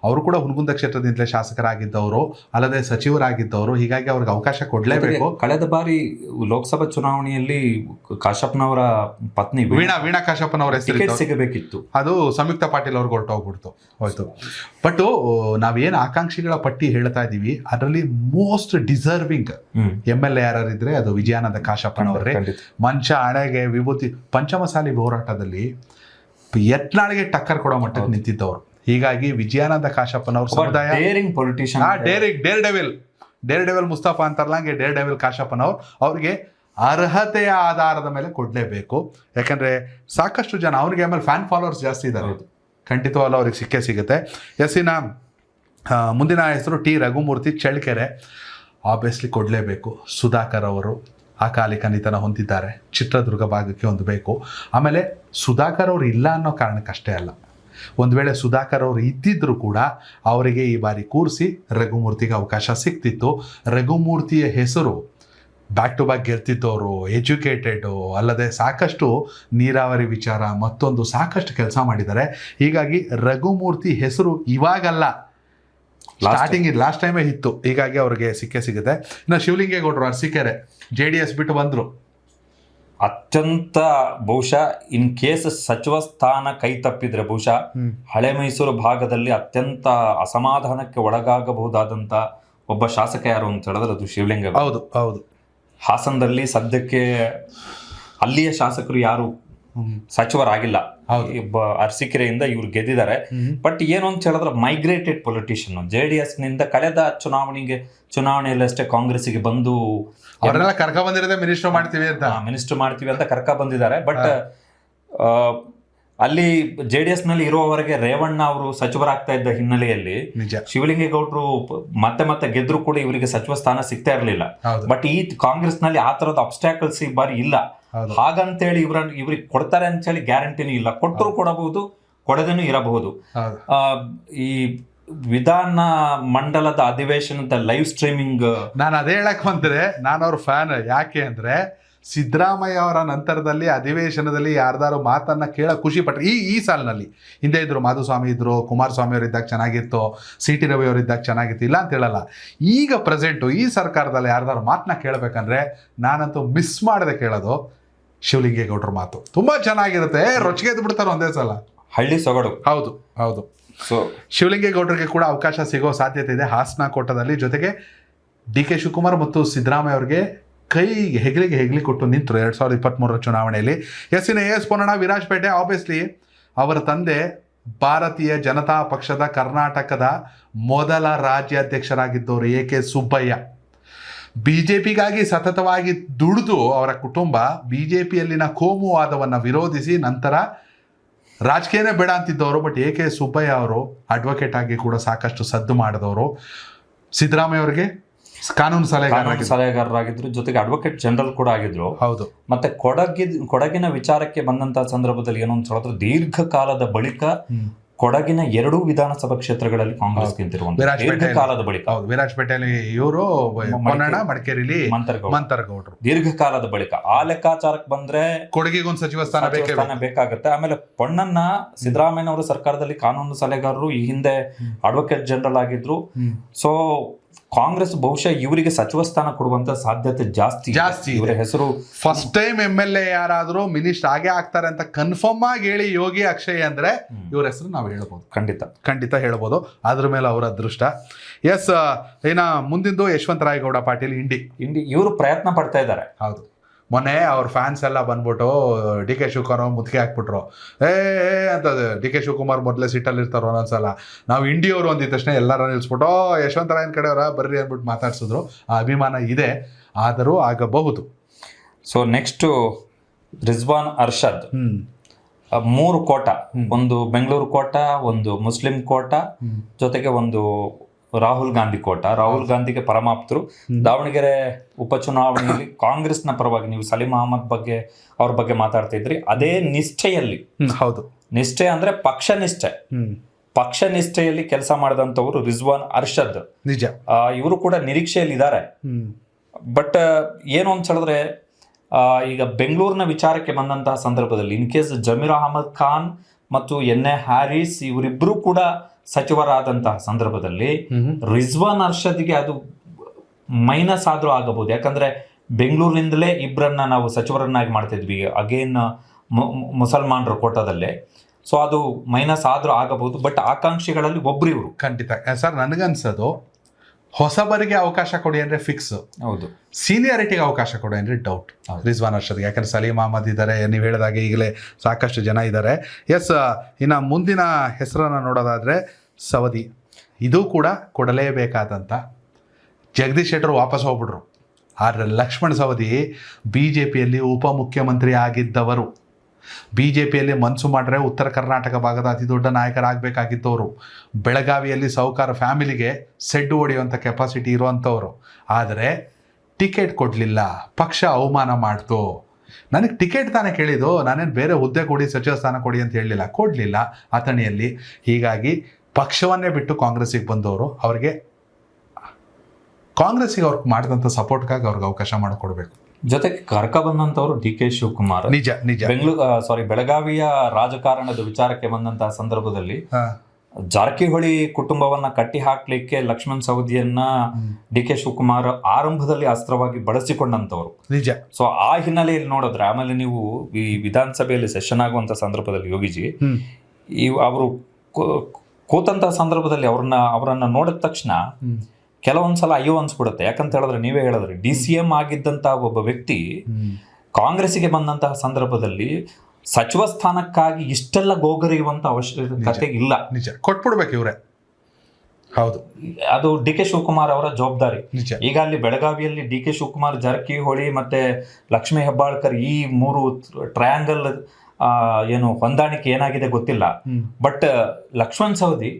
ಅವರು ಕೂಡ ಹುನಗುಂದ ಕ್ಷೇತ್ರದಿಂದಲೇ ಶಾಸಕರಾಗಿದ್ದವರು, ಅಲ್ಲದೆ ಸಚಿವರಾಗಿದ್ದವರು. ಹೀಗಾಗಿ ಅವ್ರಿಗೆ ಅವಕಾಶ ಕೊಡ್ಲೇಬೇಕು. ಕಳೆದ ಬಾರಿ ಲೋಕಸಭಾ ಚುನಾವಣೆಯಲ್ಲಿ ಕಾಶಪ್ಪನವರ ಪತ್ನಿ ವೀಣಾ ಕಾಶಪ್ಪನವರ ಹೆಸರು ಸಿಗಬೇಕಿತ್ತು, ಅದು ಸಂಯುಕ್ತ ಪಾಟೀಲ್ ಅವ್ರಿಗೆ ಹೊರಟೋಗ್ಬಿಡ್ತು ಹೋಯ್ತು. ಬಟ್ ನಾವೇನು ಆಕಾಂಕ್ಷಿಗಳ ಪಟ್ಟಿ ಹೇಳ್ತಾ ಇದೀವಿ, ಅದರಲ್ಲಿ ಮೋಸ್ಟ್ ಡಿಸರ್ವಿಂಗ್ MLA ಯಾರಿದ್ರೆ ಅದು ವಿಜಯಾನಂದ ಕಾಶಪ್ಪನವರೇ. ಮಂಚ ಹಣೆಗೆ ವಿಭೂತಿ ಪಂಚಮಸಾಲಿ ಹೋರಾಟದಲ್ಲಿ ಯತ್ನಾಳಿಗೆ ಟಕ್ಕರ್ ಕೊಡೋ ಮಟ್ಟಕ್ಕೆ ನಿಂತಿದ್ದವರು. ಹೀಗಾಗಿ ವಿಜಯಾನಂದ ಕಾಶಪ್ಪನವ್ರ ಸಮುದಾಯ ಡೇರ್ ಡೆವಿಲ್ ಮುಸ್ತಫಾ ಅಂತಾರಲ್ಲ, ಹಂಗೆ ಡೇರ್ ಡೆವಿಲ್ ಕಾಶಪ್ಪನವ್ರು ಅವ್ರಿಗೆ ಅರ್ಹತೆಯ ಆಧಾರದ ಮೇಲೆ ಕೊಡಲೇಬೇಕು. ಯಾಕಂದ್ರೆ ಸಾಕಷ್ಟು ಜನ ಅವ್ರಿಗೆ ಆಮೇಲೆ ಫ್ಯಾನ್ ಫಾಲೋವರ್ಸ್ ಜಾಸ್ತಿ ಇದ್ದಾರೆ, ಖಂಡಿತವಲ್ಲ ಅವ್ರಿಗೆ ಸಿಕ್ಕೇ ಸಿಗುತ್ತೆ. ಎಸ್ಸಿನ ಮುಂದಿನ ಹೆಸರು ಟಿ ರಘುಮೂರ್ತಿ ಚಳ್ಳಕೆರೆ. ಆಬ್ವಿಯಸ್ಲಿ ಕೊಡಲೇಬೇಕು. ಸುಧಾಕರ್ ಅವರು ಅಕಾಲಿಕ ನಿಧನ ಹೊಂದಿದ್ದಾರೆ, ಚಿತ್ರದುರ್ಗ ಭಾಗಕ್ಕೆ ಹೊಂದಬೇಕು. ಆಮೇಲೆ ಸುಧಾಕರ್ ಅವರು ಇಲ್ಲ ಅನ್ನೋ ಕಾರಣಕ್ಕಷ್ಟೇ ಅಲ್ಲ, ಒಂದು ವೇಳೆ ಸುಧಾಕರ್ ಅವರು ಇದ್ದಿದ್ರು ಕೂಡ ಅವರಿಗೆ ಈ ಬಾರಿ ಕೂರಿಸಿ ರಘುಮೂರ್ತಿಗೆ ಅವಕಾಶ ಸಿಗ್ತಿತ್ತು. ರಘುಮೂರ್ತಿಯ ಹೆಸರು ಬ್ಯಾಕ್ ಟು ಬ್ಯಾಕ್ ಗೆಲ್ತಿದ್ದವರು, ಎಜುಕೇಟೆಡು, ಅಲ್ಲದೆ ಸಾಕಷ್ಟು ನೀರಾವರಿ ವಿಚಾರ ಮತ್ತೊಂದು ಸಾಕಷ್ಟು ಕೆಲಸ ಮಾಡಿದ್ದಾರೆ. ಹೀಗಾಗಿ ರಘುಮೂರ್ತಿ ಹೆಸರು ಇವಾಗಲ್ಲ, ಲಾಸ್ಟ್ ಟೈಮೇ ಇತ್ತು. ಹೀಗಾಗಿ ಅವ್ರಿಗೆ ಸಿಕ್ಕೇ ಸಿಗುತ್ತೆ. ಇನ್ನು ಶಿವಲಿಂಗೇಗೌಡರು ಅರಸೀಕೆರೆ JDS ಬಿಟ್ಟು ಬಂದ್ರು. ಅತ್ಯಂತ ಬಹುಶಃ ಇನ್ ಕೇಸ್ ಸಚಿವ ಸ್ಥಾನ ಕೈ ತಪ್ಪಿದ್ರೆ ಬಹುಶಃ ಹಳೆ ಮೈಸೂರು ಭಾಗದಲ್ಲಿ ಅತ್ಯಂತ ಅಸಮಾಧಾನಕ್ಕೆ ಒಳಗಾಗಬಹುದಾದಂತ ಒಬ್ಬ ಶಾಸಕ ಯಾರು ಅಂತ ಹೇಳಿದ್ರೆ ಅದು ಶಿವಲಿಂಗ. ಹೌದು ಹೌದು. ಹಾಸನದಲ್ಲಿ ಸದ್ಯಕ್ಕೆ ಅಲ್ಲಿಯ ಶಾಸಕರು ಯಾರು ಸಚಿವರಾಗಿಲ್ಲ. ಅರಸೀಕೆರೆಯಿಂದ ಇವ್ರು ಗೆದ್ದಿದ್ದಾರೆ. ಬಟ್ ಏನು ಅಂತ ಹೇಳಿದ್ರೆ ಮೈಗ್ರೇಟೆಡ್ ಪೊಲಿಟಿಷಿಯನ್. JDS ನಿಂದ ಕಳೆದ ಚುನಾವಣೆಯಲ್ಲಿ ಅಷ್ಟೇ ಕಾಂಗ್ರೆಸ್ಗೆ ಬಂದು ಅವರೆಲ್ಲ ಕರ್ಕ ಬಂದಿರೋದೇ ಮಿನಿಸ್ಟರ್ ಮಾಡ್ತೀವಿ ಅಂತ ಕರ್ಕ ಬಂದಿದ್ದಾರೆ. ಬಟ್ ಅಲ್ಲಿ JDS ನಲ್ಲಿ ಇರುವವರೆಗೆ ರೇವಣ್ಣ ಅವರು ಸಚಿವರಾಗ್ತಾ ಇದ್ದ ಹಿನ್ನೆಲೆಯಲ್ಲಿ ಶಿವಲಿಂಗೇಗೌಡರು ಮತ್ತೆ ಗೆದ್ರು ಕೂಡ ಇವರಿಗೆ ಸಚಿವ ಸ್ಥಾನ ಸಿಗ್ತಾ ಇರಲಿಲ್ಲ. ಬಟ್ ಈ ಕಾಂಗ್ರೆಸ್ ನಲ್ಲಿ ಆ ತರದ ಅಬ್ಸ್ಟ್ಯಾಕಲ್ಸ್ ಈ ಬಾರಿ ಇಲ್ಲ. ಹಾಗಂತೇಳಿ ಇವ್ರಿಗೆ ಕೊಡ್ತಾರೆ ಅಂತ ಹೇಳಿ ಗ್ಯಾರಂಟಿನೂ ಇಲ್ಲ. ಕೊಟ್ಟರು ಕೊಡಬಹುದು, ಕೊಡದೇನೂ ಇರಬಹುದು. ಈ ವಿಧಾನ ಮಂಡಲದ ಅಧಿವೇಶನದ ಲೈವ್ ಸ್ಟ್ರೀಮಿಂಗ್, ನಾನು ಅದೇ ಹೇಳಕ್ ಬಂದ್ರೆ ನಾನು ಅವ್ರ ಫ್ಯಾನ್. ಯಾಕೆ ಅಂದ್ರೆ ಸಿದ್ದರಾಮಯ್ಯ ಅವರ ನಂತರದಲ್ಲಿ ಅಧಿವೇಶನದಲ್ಲಿ ಯಾರ್ದಾರು ಮಾತನ್ನ ಕೇಳ ಖುಷಿ ಪಟ್ರೆ ಈ ಸಾಲಿನಲ್ಲಿ ಹಿಂದೆ ಇದ್ರು, ಮಾಧುಸ್ವಾಮಿ ಇದ್ರು, ಕುಮಾರಸ್ವಾಮಿ ಅವರಿದ್ದಾಗ ಚೆನ್ನಾಗಿತ್ತು, CT ರವಿ ಅವರಿದ್ದಾಗ ಚೆನ್ನಾಗಿತ್ತು, ಇಲ್ಲ ಅಂತ ಹೇಳಲ್ಲ. ಈಗ ಪ್ರೆಸೆಂಟು ಈ ಸರ್ಕಾರದಲ್ಲಿ ಯಾರ್ದಾರು ಮಾತನ್ನ ಕೇಳಬೇಕಂದ್ರೆ ನಾನಂತೂ ಮಿಸ್ ಮಾಡದೆ ಕೇಳೋದು ಶಿವಲಿಂಗೇಗೌಡರ ಮಾತು. ತುಂಬಾ ಚೆನ್ನಾಗಿರುತ್ತೆ, ರೊಚ್ಚಿಗೆದ್ದು ಬಿಡ್ತಾರೆ ಒಂದೇ ಸಲ. ಹಳ್ಳಿ ಸೊಗಡು. ಹೌದು ಹೌದು. ಸೊ ಶಿವಲಿಂಗೇಗೌಡರಿಗೆ ಕೂಡ ಅವಕಾಶ ಸಿಗೋ ಸಾಧ್ಯತೆ ಇದೆ ಹಾಸನ ಕೋಟದಲ್ಲಿ. ಜೊತೆಗೆ DK ಶಿವಕುಮಾರ್ ಮತ್ತು ಸಿದ್ದರಾಮಯ್ಯ ಅವರಿಗೆ ಹೆಗಲಿಗೆ ಕೊಟ್ಟು ನಿಂತರು 2023 ಚುನಾವಣೆಯಲ್ಲಿ. ಎಸ್ಸಿನ AS ಪೊನ್ನಣ ವಿರಾಜಪೇಟೆ. ಆಬ್ವಿಯಸ್ಲಿ ಅವರ ತಂದೆ ಭಾರತೀಯ ಜನತಾ ಪಕ್ಷದ ಕರ್ನಾಟಕದ ಮೊದಲ ರಾಜ್ಯಾಧ್ಯಕ್ಷರಾಗಿದ್ದವರು AK ಸುಬ್ಬಯ್ಯ. ಬಿಜೆಪಿಗಾಗಿ ಸತತವಾಗಿ ದುಡಿದು ಅವರ ಕುಟುಂಬ ಬಿಜೆಪಿಯಲ್ಲಿನ ಕೋಮುವಾದವನ್ನು ವಿರೋಧಿಸಿ ನಂತರ ರಾಜಕೀಯನೇ ಬೇಡ ಅಂತಿದ್ದವರು. But AK. ಸುಬ್ಬಯ್ಯ ಅವರು ಅಡ್ವೊಕೇಟ್ ಆಗಿ ಕೂಡ ಸಾಕಷ್ಟು ಸದ್ದು ಮಾಡಿದವರು. ಸಿದ್ದರಾಮಯ್ಯ ಅವರಿಗೆ ಕಾನೂನು ಸಲಹೆಗಾರರಾಗಿದ್ರು, ಜೊತೆಗೆ ಅಡ್ವೊಕೇಟ್ ಜನರಲ್ ಕೂಡ ಆಗಿದ್ರು. ಹೌದು. ಮತ್ತೆ ಕೊಡಗಿನ ವಿಚಾರಕ್ಕೆ ಬಂದಂತಹ ಸಂದರ್ಭದಲ್ಲಿ ಏನು ಅಂತ ಹೇಳಿದ್ರೆ, ದೀರ್ಘಕಾಲದ ಬಳಿಕ ಕೊಡಗಿನ 2 ವಿಧಾನಸಭಾ ಕ್ಷೇತ್ರಗಳಲ್ಲಿ ಕಾಂಗ್ರೆಸ್ ಗೆದ್ದಿರುವಂತಹ ದೀರ್ಘಕಾಲದ ಬಳಿಕ. ವಿರಾಜಪೇಟೆಯಲ್ಲಿ ಇವರು, ಮಡಿಕೇರಿಲಿ ಮಂತರಗೌಡರು. ದೀರ್ಘಕಾಲದ ಬಳಿಕ ಆ ಲೆಕ್ಕಾಚಾರಕ್ಕೆ ಬಂದ್ರೆ ಕೊಡಗಿಗೊಂದು ಸಚಿವ ಸ್ಥಾನ ಬೇಕಾಗುತ್ತೆ. ಆಮೇಲೆ ಪೊನ್ನಣ್ಣ ಸಿದ್ದರಾಮಯ್ಯನವರ ಸರ್ಕಾರದಲ್ಲಿ ಕಾನೂನು ಸಲಹೆಗಾರರು, ಈ ಹಿಂದೆ ಅಡ್ವೊಕೇಟ್ ಜನರಲ್ ಆಗಿದ್ರು. ಸೊ ಕಾಂಗ್ರೆಸ್ ಬಹುಶಃ ಇವರಿಗೆ ಸಚಿವ ಸ್ಥಾನ ಕೊಡುವಂತ ಸಾಧ್ಯತೆ ಜಾಸ್ತಿ. ಇವರ ಹೆಸರು ಫಸ್ಟ್ ಟೈಮ್ MLA ಯಾರಾದ್ರೂ ಮಿನಿಸ್ಟರ್ ಆಗೇ ಆಗ್ತಾರೆ ಅಂತ ಕನ್ಫರ್ಮ್ ಆಗಿ ಹೇಳಿ ಯೋಗಿ ಅಕ್ಷಯ್ ಅಂದ್ರೆ ಇವ್ರ ಹೆಸರು ನಾವು ಹೇಳ್ಬೋದು. ಖಂಡಿತ ಹೇಳ್ಬೋದು. ಅದ್ರ ಮೇಲೆ ಅವರ ಅದೃಷ್ಟ. ಎಸ್, ಇನ್ನ ಮುಂದಿಂದು ಯಶವಂತರಾಯಗೌಡ ಪಾಟೀಲ್ ಇಂಡಿ ಇವರು ಪ್ರಯತ್ನ ಪಡ್ತಾ ಇದ್ದಾರೆ. ಹೌದು. ಮೊನ್ನೆ ಅವ್ರ ಫ್ಯಾನ್ಸ್ ಎಲ್ಲ ಬಂದ್ಬಿಟ್ಟು ಡಿ.ಕೆ. ಶಿವಕುಮಾರ್ ಮುತ್ತಿಗೆ ಹಾಕ್ಬಿಟ್ರು. ಅಂತ ಡಿ.ಕೆ. ಶಿವಕುಮಾರ್ ಮೊದಲೇ ಸಿಟ್ಟಲ್ಲಿ ಇರ್ತಾರೋ ಒಂದೊಂದ್ಸಲ. ನಾವು ಇಂಡಿಯವರು ಅಂದಿದ ತಕ್ಷಣ ಎಲ್ಲರೂ ನಿಲ್ಸ್ಬಿಟ್ಟು ಯಶವಂತರಾಯನ ಕಡೆಯವರ ಬರ್ರಿ ಅಂದ್ಬಿಟ್ಟು ಮಾತಾಡ್ಸಿದ್ರು. ಆ ಅಭಿಮಾನ ಇದೆ, ಆದರೂ ಆಗಬಹುದು. So next Rizwan Arshad. 3 ಕೋಟ, ಒಂದು ಬೆಂಗಳೂರು ಕೋಟ, ಒಂದು ಮುಸ್ಲಿಂ ಕೋಟ, ಜೊತೆಗೆ ಒಂದು ರಾಹುಲ್ ಗಾಂಧಿ ಕೋಟ. ರಾಹುಲ್ ಗಾಂಧಿಗೆ ಪರಮಾಪ್ತರು. ದಾವಣಗೆರೆ ಉಪಚುನಾವಣೆಯಲ್ಲಿ ಕಾಂಗ್ರೆಸ್ನ ಪರವಾಗಿ ನೀವು ಸಲೀಂ ಅಹಮದ್ ಅವ್ರ ಬಗ್ಗೆ ಮಾತಾಡ್ತಾ ಇದ್ರಿ. ಅದೇ ನಿಷ್ಠೆಯಲ್ಲಿ, ಹೌದು, ನಿಷ್ಠೆ ಅಂದ್ರೆ ಪಕ್ಷ ನಿಷ್ಠೆಯಲ್ಲಿ ಕೆಲಸ ಮಾಡಿದಂಥವ್ರು ರಿಜ್ವಾನ್ ಅರ್ಷದ್. ನಿಜ. ಇವರು ಕೂಡ ನಿರೀಕ್ಷೆಯಲ್ಲಿ ಇದ್ದಾರೆ. ಬಟ್ ಏನು ಅಂತ ಹೇಳಿದ್ರೆ, ಈಗ ಬೆಂಗಳೂರಿನ ವಿಚಾರಕ್ಕೆ ಬಂದಂತಹ ಸಂದರ್ಭದಲ್ಲಿ ಇನ್ ಕೇಸ್ ಜಮೀರ್ ಅಹಮದ್ ಖಾನ್ ಮತ್ತು N.A. ಹ್ಯಾರಿಸ್ ಇವರಿಬ್ರು ಕೂಡ ಸಚಿವರಾದಂತಹ ಸಂದರ್ಭದಲ್ಲಿ ರಿಜ್ವಾನ್ ಅರ್ಷದ್ಗೆ ಅದು ಮೈನಸ್ ಆದ್ರೂ ಆಗಬಹುದು. ಯಾಕಂದ್ರೆ ಬೆಂಗಳೂರಿನಿಂದಲೇ ಇಬ್ಬರನ್ನ ನಾವು ಸಚಿವರನ್ನಾಗಿ ಮಾಡ್ತಿದ್ವಿ, ಅಗೇನ್ ಮುಸಲ್ಮಾನರ ಕೋಟಾದಲ್ಲೇ. ಸೊ ಅದು ಮೈನಸ್ ಆದ್ರೂ ಆಗಬಹುದು. ಬಟ್ ಆಕಾಂಕ್ಷಿಗಳಲ್ಲಿ ಒಬ್ರು ಇವರು. ಖಂಡಿತ ಸರ್. ನನಗನ್ಸೋದು ಹೊಸಬರಿಗೆ ಅವಕಾಶ ಕೊಡಿ ಅಂದ್ರೆ ಫಿಕ್ಸ್. ಹೌದು. ಸೀನಿಯಾರಿಟಿಗೆ ಅವಕಾಶ ಕೊಡಿ ಅಂದ್ರೆ ಡೌಟ್. ರಿಜ್ವಾನ್ ಅರ್ಷದ್, ಯಾಕಂದ್ರೆ ಸಲೀಂ ಅಹಮದ್ ಇದ್ದಾರೆ, ನೀವು ಹೇಳಿದಾಗೆ ಈಗಲೇ ಸಾಕಷ್ಟು ಜನ ಇದ್ದಾರೆ. ಎಸ್, ಇನ್ನು ಮುಂದಿನ ಹೆಸರನ್ನು ನೋಡೋದಾದ್ರೆ ಸವದಿ. ಇದು ಕೂಡ ಕೊಡಲೇಬೇಕಾದಂಥ. ಜಗದೀಶ್ ಶೆಟ್ಟರ್ ವಾಪಸ್ ಹೋಗ್ಬಿಟ್ರು. ಆದರೆ ಲಕ್ಷ್ಮಣ್ ಸವದಿ BJPಯಲ್ಲಿ ಉಪಮುಖ್ಯಮಂತ್ರಿ ಆಗಿದ್ದವರು. BJPಯಲ್ಲಿ ಮನಸ್ಸು ಮಾಡ್ರೆ ಉತ್ತರ ಕರ್ನಾಟಕ ಭಾಗದ ಅತಿ ದೊಡ್ಡ ನಾಯಕರಾಗಬೇಕಾಗಿದ್ದವರು. ಬೆಳಗಾವಿಯಲ್ಲಿ ಸಾಹುಕಾರ ಫ್ಯಾಮಿಲಿಗೆ ಸೆಡ್ಡು ಹೊಡೆಯುವಂಥ ಕೆಪಾಸಿಟಿ ಇರುವಂಥವ್ರು. ಆದರೆ ಟಿಕೆಟ್ ಕೊಡಲಿಲ್ಲ, ಪಕ್ಷ ಅವಮಾನ ಮಾಡ್ತು. ನನಗೆ ಟಿಕೆಟ್ ತಾನೇ ಕೇಳಿದ್ದು, ನಾನೇನು ಬೇರೆ ಹುದ್ದೆ ಕೊಡಿ, ಸಚಿವ ಸ್ಥಾನ ಕೊಡಿ ಅಂತ ಹೇಳಲಿಲ್ಲ. ಕೊಡಲಿಲ್ಲ ಅಥಣಿಯಲ್ಲಿ. ಹೀಗಾಗಿ ಪಕ್ಷವನ್ನೇ ಬಿಟ್ಟು ಕಾಂಗ್ರೆಸ್ಸಿಗೆ ಬಂದವರು. ಅವ್ರಿಗೆ ಕಾಂಗ್ರೆಸ್ಸಿಗೆ ಅವ್ರಿಗೆ ಮಾಡಿದಂಥ ಸಪೋರ್ಟ್ಗಾಗಿ ಅವ್ರಿಗೆ ಅವಕಾಶ ಮಾಡಿಕೊಡ್ಬೇಕು. ಜೊತೆಗೆ ಕರ್ಕ ಬಂದಂತವರು ಡಿ.ಕೆ. ಶಿವಕುಮಾರ್. ನಿಜ. ಬೆಳಗಾವಿಯ ರಾಜಕಾರಣದ ವಿಚಾರಕ್ಕೆ ಬಂದಂತಹ ಸಂದರ್ಭದಲ್ಲಿ ಜಾರಕಿಹೊಳಿ ಕುಟುಂಬವನ್ನ ಕಟ್ಟಿ ಹಾಕ್ಲಿಕ್ಕೆ ಲಕ್ಷ್ಮಣ್ ಸವದಿಯನ್ನ ಡಿ.ಕೆ. ಶಿವಕುಮಾರ್ ಆರಂಭದಲ್ಲಿ ಅಸ್ತ್ರವಾಗಿ ಬಳಸಿಕೊಂಡಂತವರು. ನಿಜ. ಸೊ ಆ ಹಿನ್ನೆಲೆಯಲ್ಲಿ ನೋಡಿದ್ರೆ, ಆಮೇಲೆ ನೀವು ಈ ವಿಧಾನಸಭೆಯಲ್ಲಿ ಸೆಷನ್ ಆಗುವಂತ ಸಂದರ್ಭದಲ್ಲಿ ಯೋಗಿಜಿ ಅವರು ಕೂತಂತ ಸಂದರ್ಭದಲ್ಲಿ ಅವರನ್ನ ನೋಡಿದ ತಕ್ಷಣ ಕೆಲವೊಂದ್ಸಲ ಅಯ್ಯೋ ಅನ್ಸ್ಬಿಡುತ್ತೆ. ಯಾಕಂತ ಹೇಳಿದ್ರೆ, ನೀವೇ ಹೇಳಿದ್ರಿ, DCM ಆಗಿದ್ದಂತಹ ಒಬ್ಬ ವ್ಯಕ್ತಿ ಕಾಂಗ್ರೆಸ್ಸಿಗೆ ಬಂದಂತಹ ಸಂದರ್ಭದಲ್ಲಿ ಸಚಿವ ಸ್ಥಾನಕ್ಕಾಗಿ ಇಷ್ಟೆಲ್ಲ ಗೋಗರಿಯುವಂತ ಅವಶ್ಯಕತೆ ಇಲ್ಲ. ನಿಜ. ಕೊಟ್ಬಿಡ್ಬೇಕು ಇವರೇ. ಹೌದು. ಅದು ಡಿ.ಕೆ. ಶಿವಕುಮಾರ್ ಅವರ ಜವಾಬ್ದಾರಿ. ಈಗ ಅಲ್ಲಿ ಬೆಳಗಾವಿಯಲ್ಲಿ ಡಿ.ಕೆ. ಶಿವಕುಮಾರ್, ಜಾರಕಿಹೊಳಿ ಮತ್ತೆ ಲಕ್ಷ್ಮೀ ಹೆಬ್ಬಾಳ್ಕರ್, ಈ 3 ಟ್ರಯಾಂಗಲ್ ಏನು ಹೊಂದಾಣಿಕೆ ಏನಾಗಿದೆ ಗೊತ್ತಿಲ್ಲ. ಬಟ್ ಲಕ್ಷ್ಮಣ್ ಸವದಿ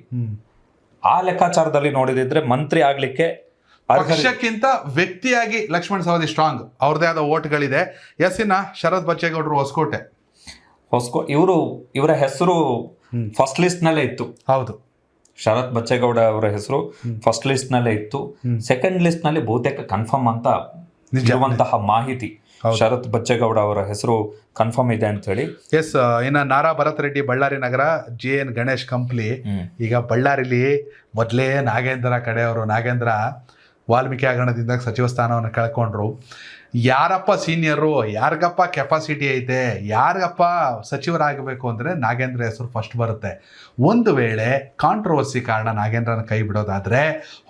ಆ ಲೆಕ್ಕಾಚಾರದಲ್ಲಿ ನೋಡಿದಿದ್ರೆ ಮಂತ್ರಿ ಆಗ್ಲಿಕ್ಕೆ, ಪಕ್ಷಕ್ಕಿಂತ ವ್ಯಕ್ತಿಯಾಗಿ ಲಕ್ಷ್ಮಣ್ ಸವದಿ ಸ್ಟ್ರಾಂಗ್. ಅವ್ರದೇ ಆದ ಓಟ್ಗಳಿದೆ. ಇನ್ನ ಶರತ್ ಬಚ್ಚೇಗೌಡರು ಹೊಸಕೋಟೆ. ಇವರ ಹೆಸರು ಫಸ್ಟ್ ಲಿಸ್ಟ್ ನಲ್ಲೇ ಇತ್ತು. ಹೌದು. ಶರತ್ ಬಚ್ಚೇಗೌಡ ಅವರ ಹೆಸರು ಫಸ್ಟ್ ಲಿಸ್ಟ್ ನಲ್ಲೇ ಇತ್ತು. ಸೆಕೆಂಡ್ ಲಿಸ್ಟ್ ನಲ್ಲಿ ಬಹುತೇಕ ಕನ್ಫರ್ಮ್ ಅಂತ ಇರುವಂತಹ ಮಾಹಿತಿ. ಶರತ್ ಬಚ್ಚೇಗೌಡ ಅವರ ಹೆಸರು ಕನ್ಫರ್ಮ್ ಇದೆ ಅಂತ ಹೇಳಿ. ಎಸ್. ಇನ್ನು ನಾರಾ ಭರತ್ ರೆಡ್ಡಿ ಬಳ್ಳಾರಿ ನಗರ, JN ಗಣೇಶ್ ಕಂಪ್ಲಿ. ಈಗ ಬಳ್ಳಾರಿಲಿ ಮೊದಲೇ ನಾಗೇಂದ್ರ ಕಡೆಯವರು, ನಾಗೇಂದ್ರ ವಾಲ್ಮೀಕಿ ಹಗರಣದಿಂದ ಸಚಿವ ಸ್ಥಾನವನ್ನು ಕಳ್ಕೊಂಡ್ರು. ಯಾರಪ್ಪ ಸೀನಿಯರು, ಯಾರಿಗಪ್ಪ ಕೆಪಾಸಿಟಿ ಐತೆ, ಯಾರಿಗಪ್ಪ ಸಚಿವರಾಗಬೇಕು ಅಂದರೆ ನಾಗೇಂದ್ರ ಹೆಸರು ಫಸ್ಟ್ ಬರುತ್ತೆ. ಒಂದು ವೇಳೆ ಕಾಂಟ್ರವರ್ಸಿ ಕಾರಣ ನಾಗೇಂದ್ರನ ಕೈ ಬಿಡೋದಾದರೆ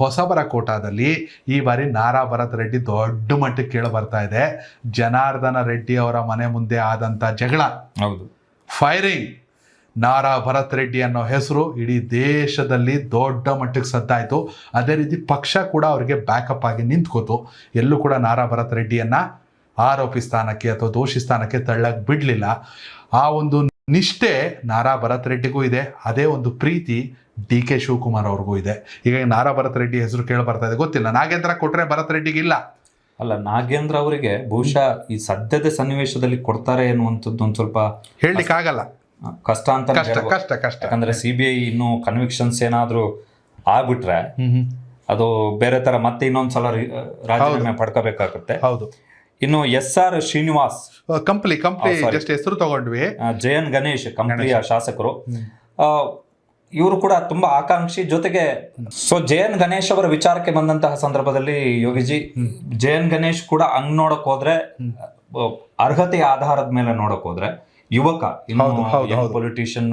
ಹೊಸಬರ ಕೋಟಾದಲ್ಲಿ ಈ ಬಾರಿ ನಾರಾ ಭರತ್ ರೆಡ್ಡಿ ದೊಡ್ಡ ಮಟ್ಟಕ್ಕೆ ಕೇಳಿ ಬರ್ತಾ ಇದೆ. ಜನಾರ್ದನ ರೆಡ್ಡಿ ಅವರ ಮನೆ ಮುಂದೆ ಆದಂಥ ಜಗಳ, ಹೌದು, ಫೈರಿಂಗ್, ನಾರಾ ಭರತ್ ರೆಡ್ಡಿ ಅನ್ನೋ ಹೆಸರು ಇಡೀ ದೇಶದಲ್ಲಿ ದೊಡ್ಡ ಮಟ್ಟಕ್ಕೆ ಸದ್ದಾಯಿತು. ಅದೇ ರೀತಿ ಪಕ್ಷ ಕೂಡ ಅವರಿಗೆ ಬ್ಯಾಕಪ್ ಆಗಿ ನಿಂತ್ಕೋತು. ಎಲ್ಲೂ ಕೂಡ ನಾರಾ ಭರತ್ ರೆಡ್ಡಿಯನ್ನು ಆರೋಪಿ ಸ್ಥಾನಕ್ಕೆ ಅಥವಾ ದೋಷಿ ಸ್ಥಾನಕ್ಕೆ ತಳ್ಳಕ್ಕೆ ಬಿಡಲಿಲ್ಲ. ಆ ಒಂದು ನಿಷ್ಠೆ ನಾರಾ ಭರತ್ ರೆಡ್ಡಿಗೂ ಇದೆ, ಅದೇ ಒಂದು ಪ್ರೀತಿ ಡಿ ಕೆ ಶಿವಕುಮಾರ್ ಅವ್ರಿಗೂ ಇದೆ. ಈಗ ನಾರಾ ಭರತ್ ರೆಡ್ಡಿ ಹೆಸರು ಕೇಳಿ ಬರ್ತಾ ಇದೆ, ಗೊತ್ತಿಲ್ಲ ನಾಗೇಂದ್ರ ಕೊಟ್ಟರೆ ಭರತ್ ರೆಡ್ಡಿಗಿಲ್ಲ. ಅಲ್ಲ, ನಾಗೇಂದ್ರ ಅವರಿಗೆ ಬಹುಶಃ ಈ ಸದ್ಯದ ಸನ್ನಿವೇಶದಲ್ಲಿ ಕೊಡ್ತಾರೆ ಎನ್ನುವಂಥದ್ದು ಒಂದು ಸ್ವಲ್ಪ ಹೇಳಲಿಕ್ಕಾಗಲ್ಲ, ಕಷ್ಟ ಅಂತ. ಕಷ್ಟ. ಯಾಕಂದ್ರೆ CBI ಇನ್ನು ಕನ್ವಿಕ್ಷನ್ಸ್ ಏನಾದರೂ ಆಗ್ಬಿಟ್ರೆ ಅದು ಬೇರೆ ತರ ಮತ್ತೆ ಇನ್ನೊಂದ್ಸಲ ರಾಜೀನಾಮೆ ಪಡ್ಕೋಬೇಕಾಗುತ್ತೆ. ಹೌದು. ಇನ್ನು SR ಶ್ರೀನಿವಾಸ್ ಕಂಪ್ಲಿ ಜಸ್ಟ್ ಹೆಸರು ತಗೊಂಡ್ವಿ. JN ಗಣೇಶ್ ಕಂಪ್ಲಿಯ ಶಾಸಕರು, ಇವರು ಕೂಡ ತುಂಬಾ ಆಕಾಂಕ್ಷಿ. ಜೊತೆಗೆ JN ಗಣೇಶ್ ಅವರ ವಿಚಾರಕ್ಕೆ ಬಂದಂತಹ ಸಂದರ್ಭದಲ್ಲಿ ಯೋಗಿಜಿ, JN ಗಣೇಶ್ ಕೂಡ ಹಂಗ್ ನೋಡಕ್ ಹೋದ್ರೆ, ಅರ್ಹತೆಯ ಆಧಾರದ ಮೇಲೆ ನೋಡಕ್ ಹೋದ್ರೆ ಯುವಕ, ಪೊಲಿಟಿಷಿಯನ್,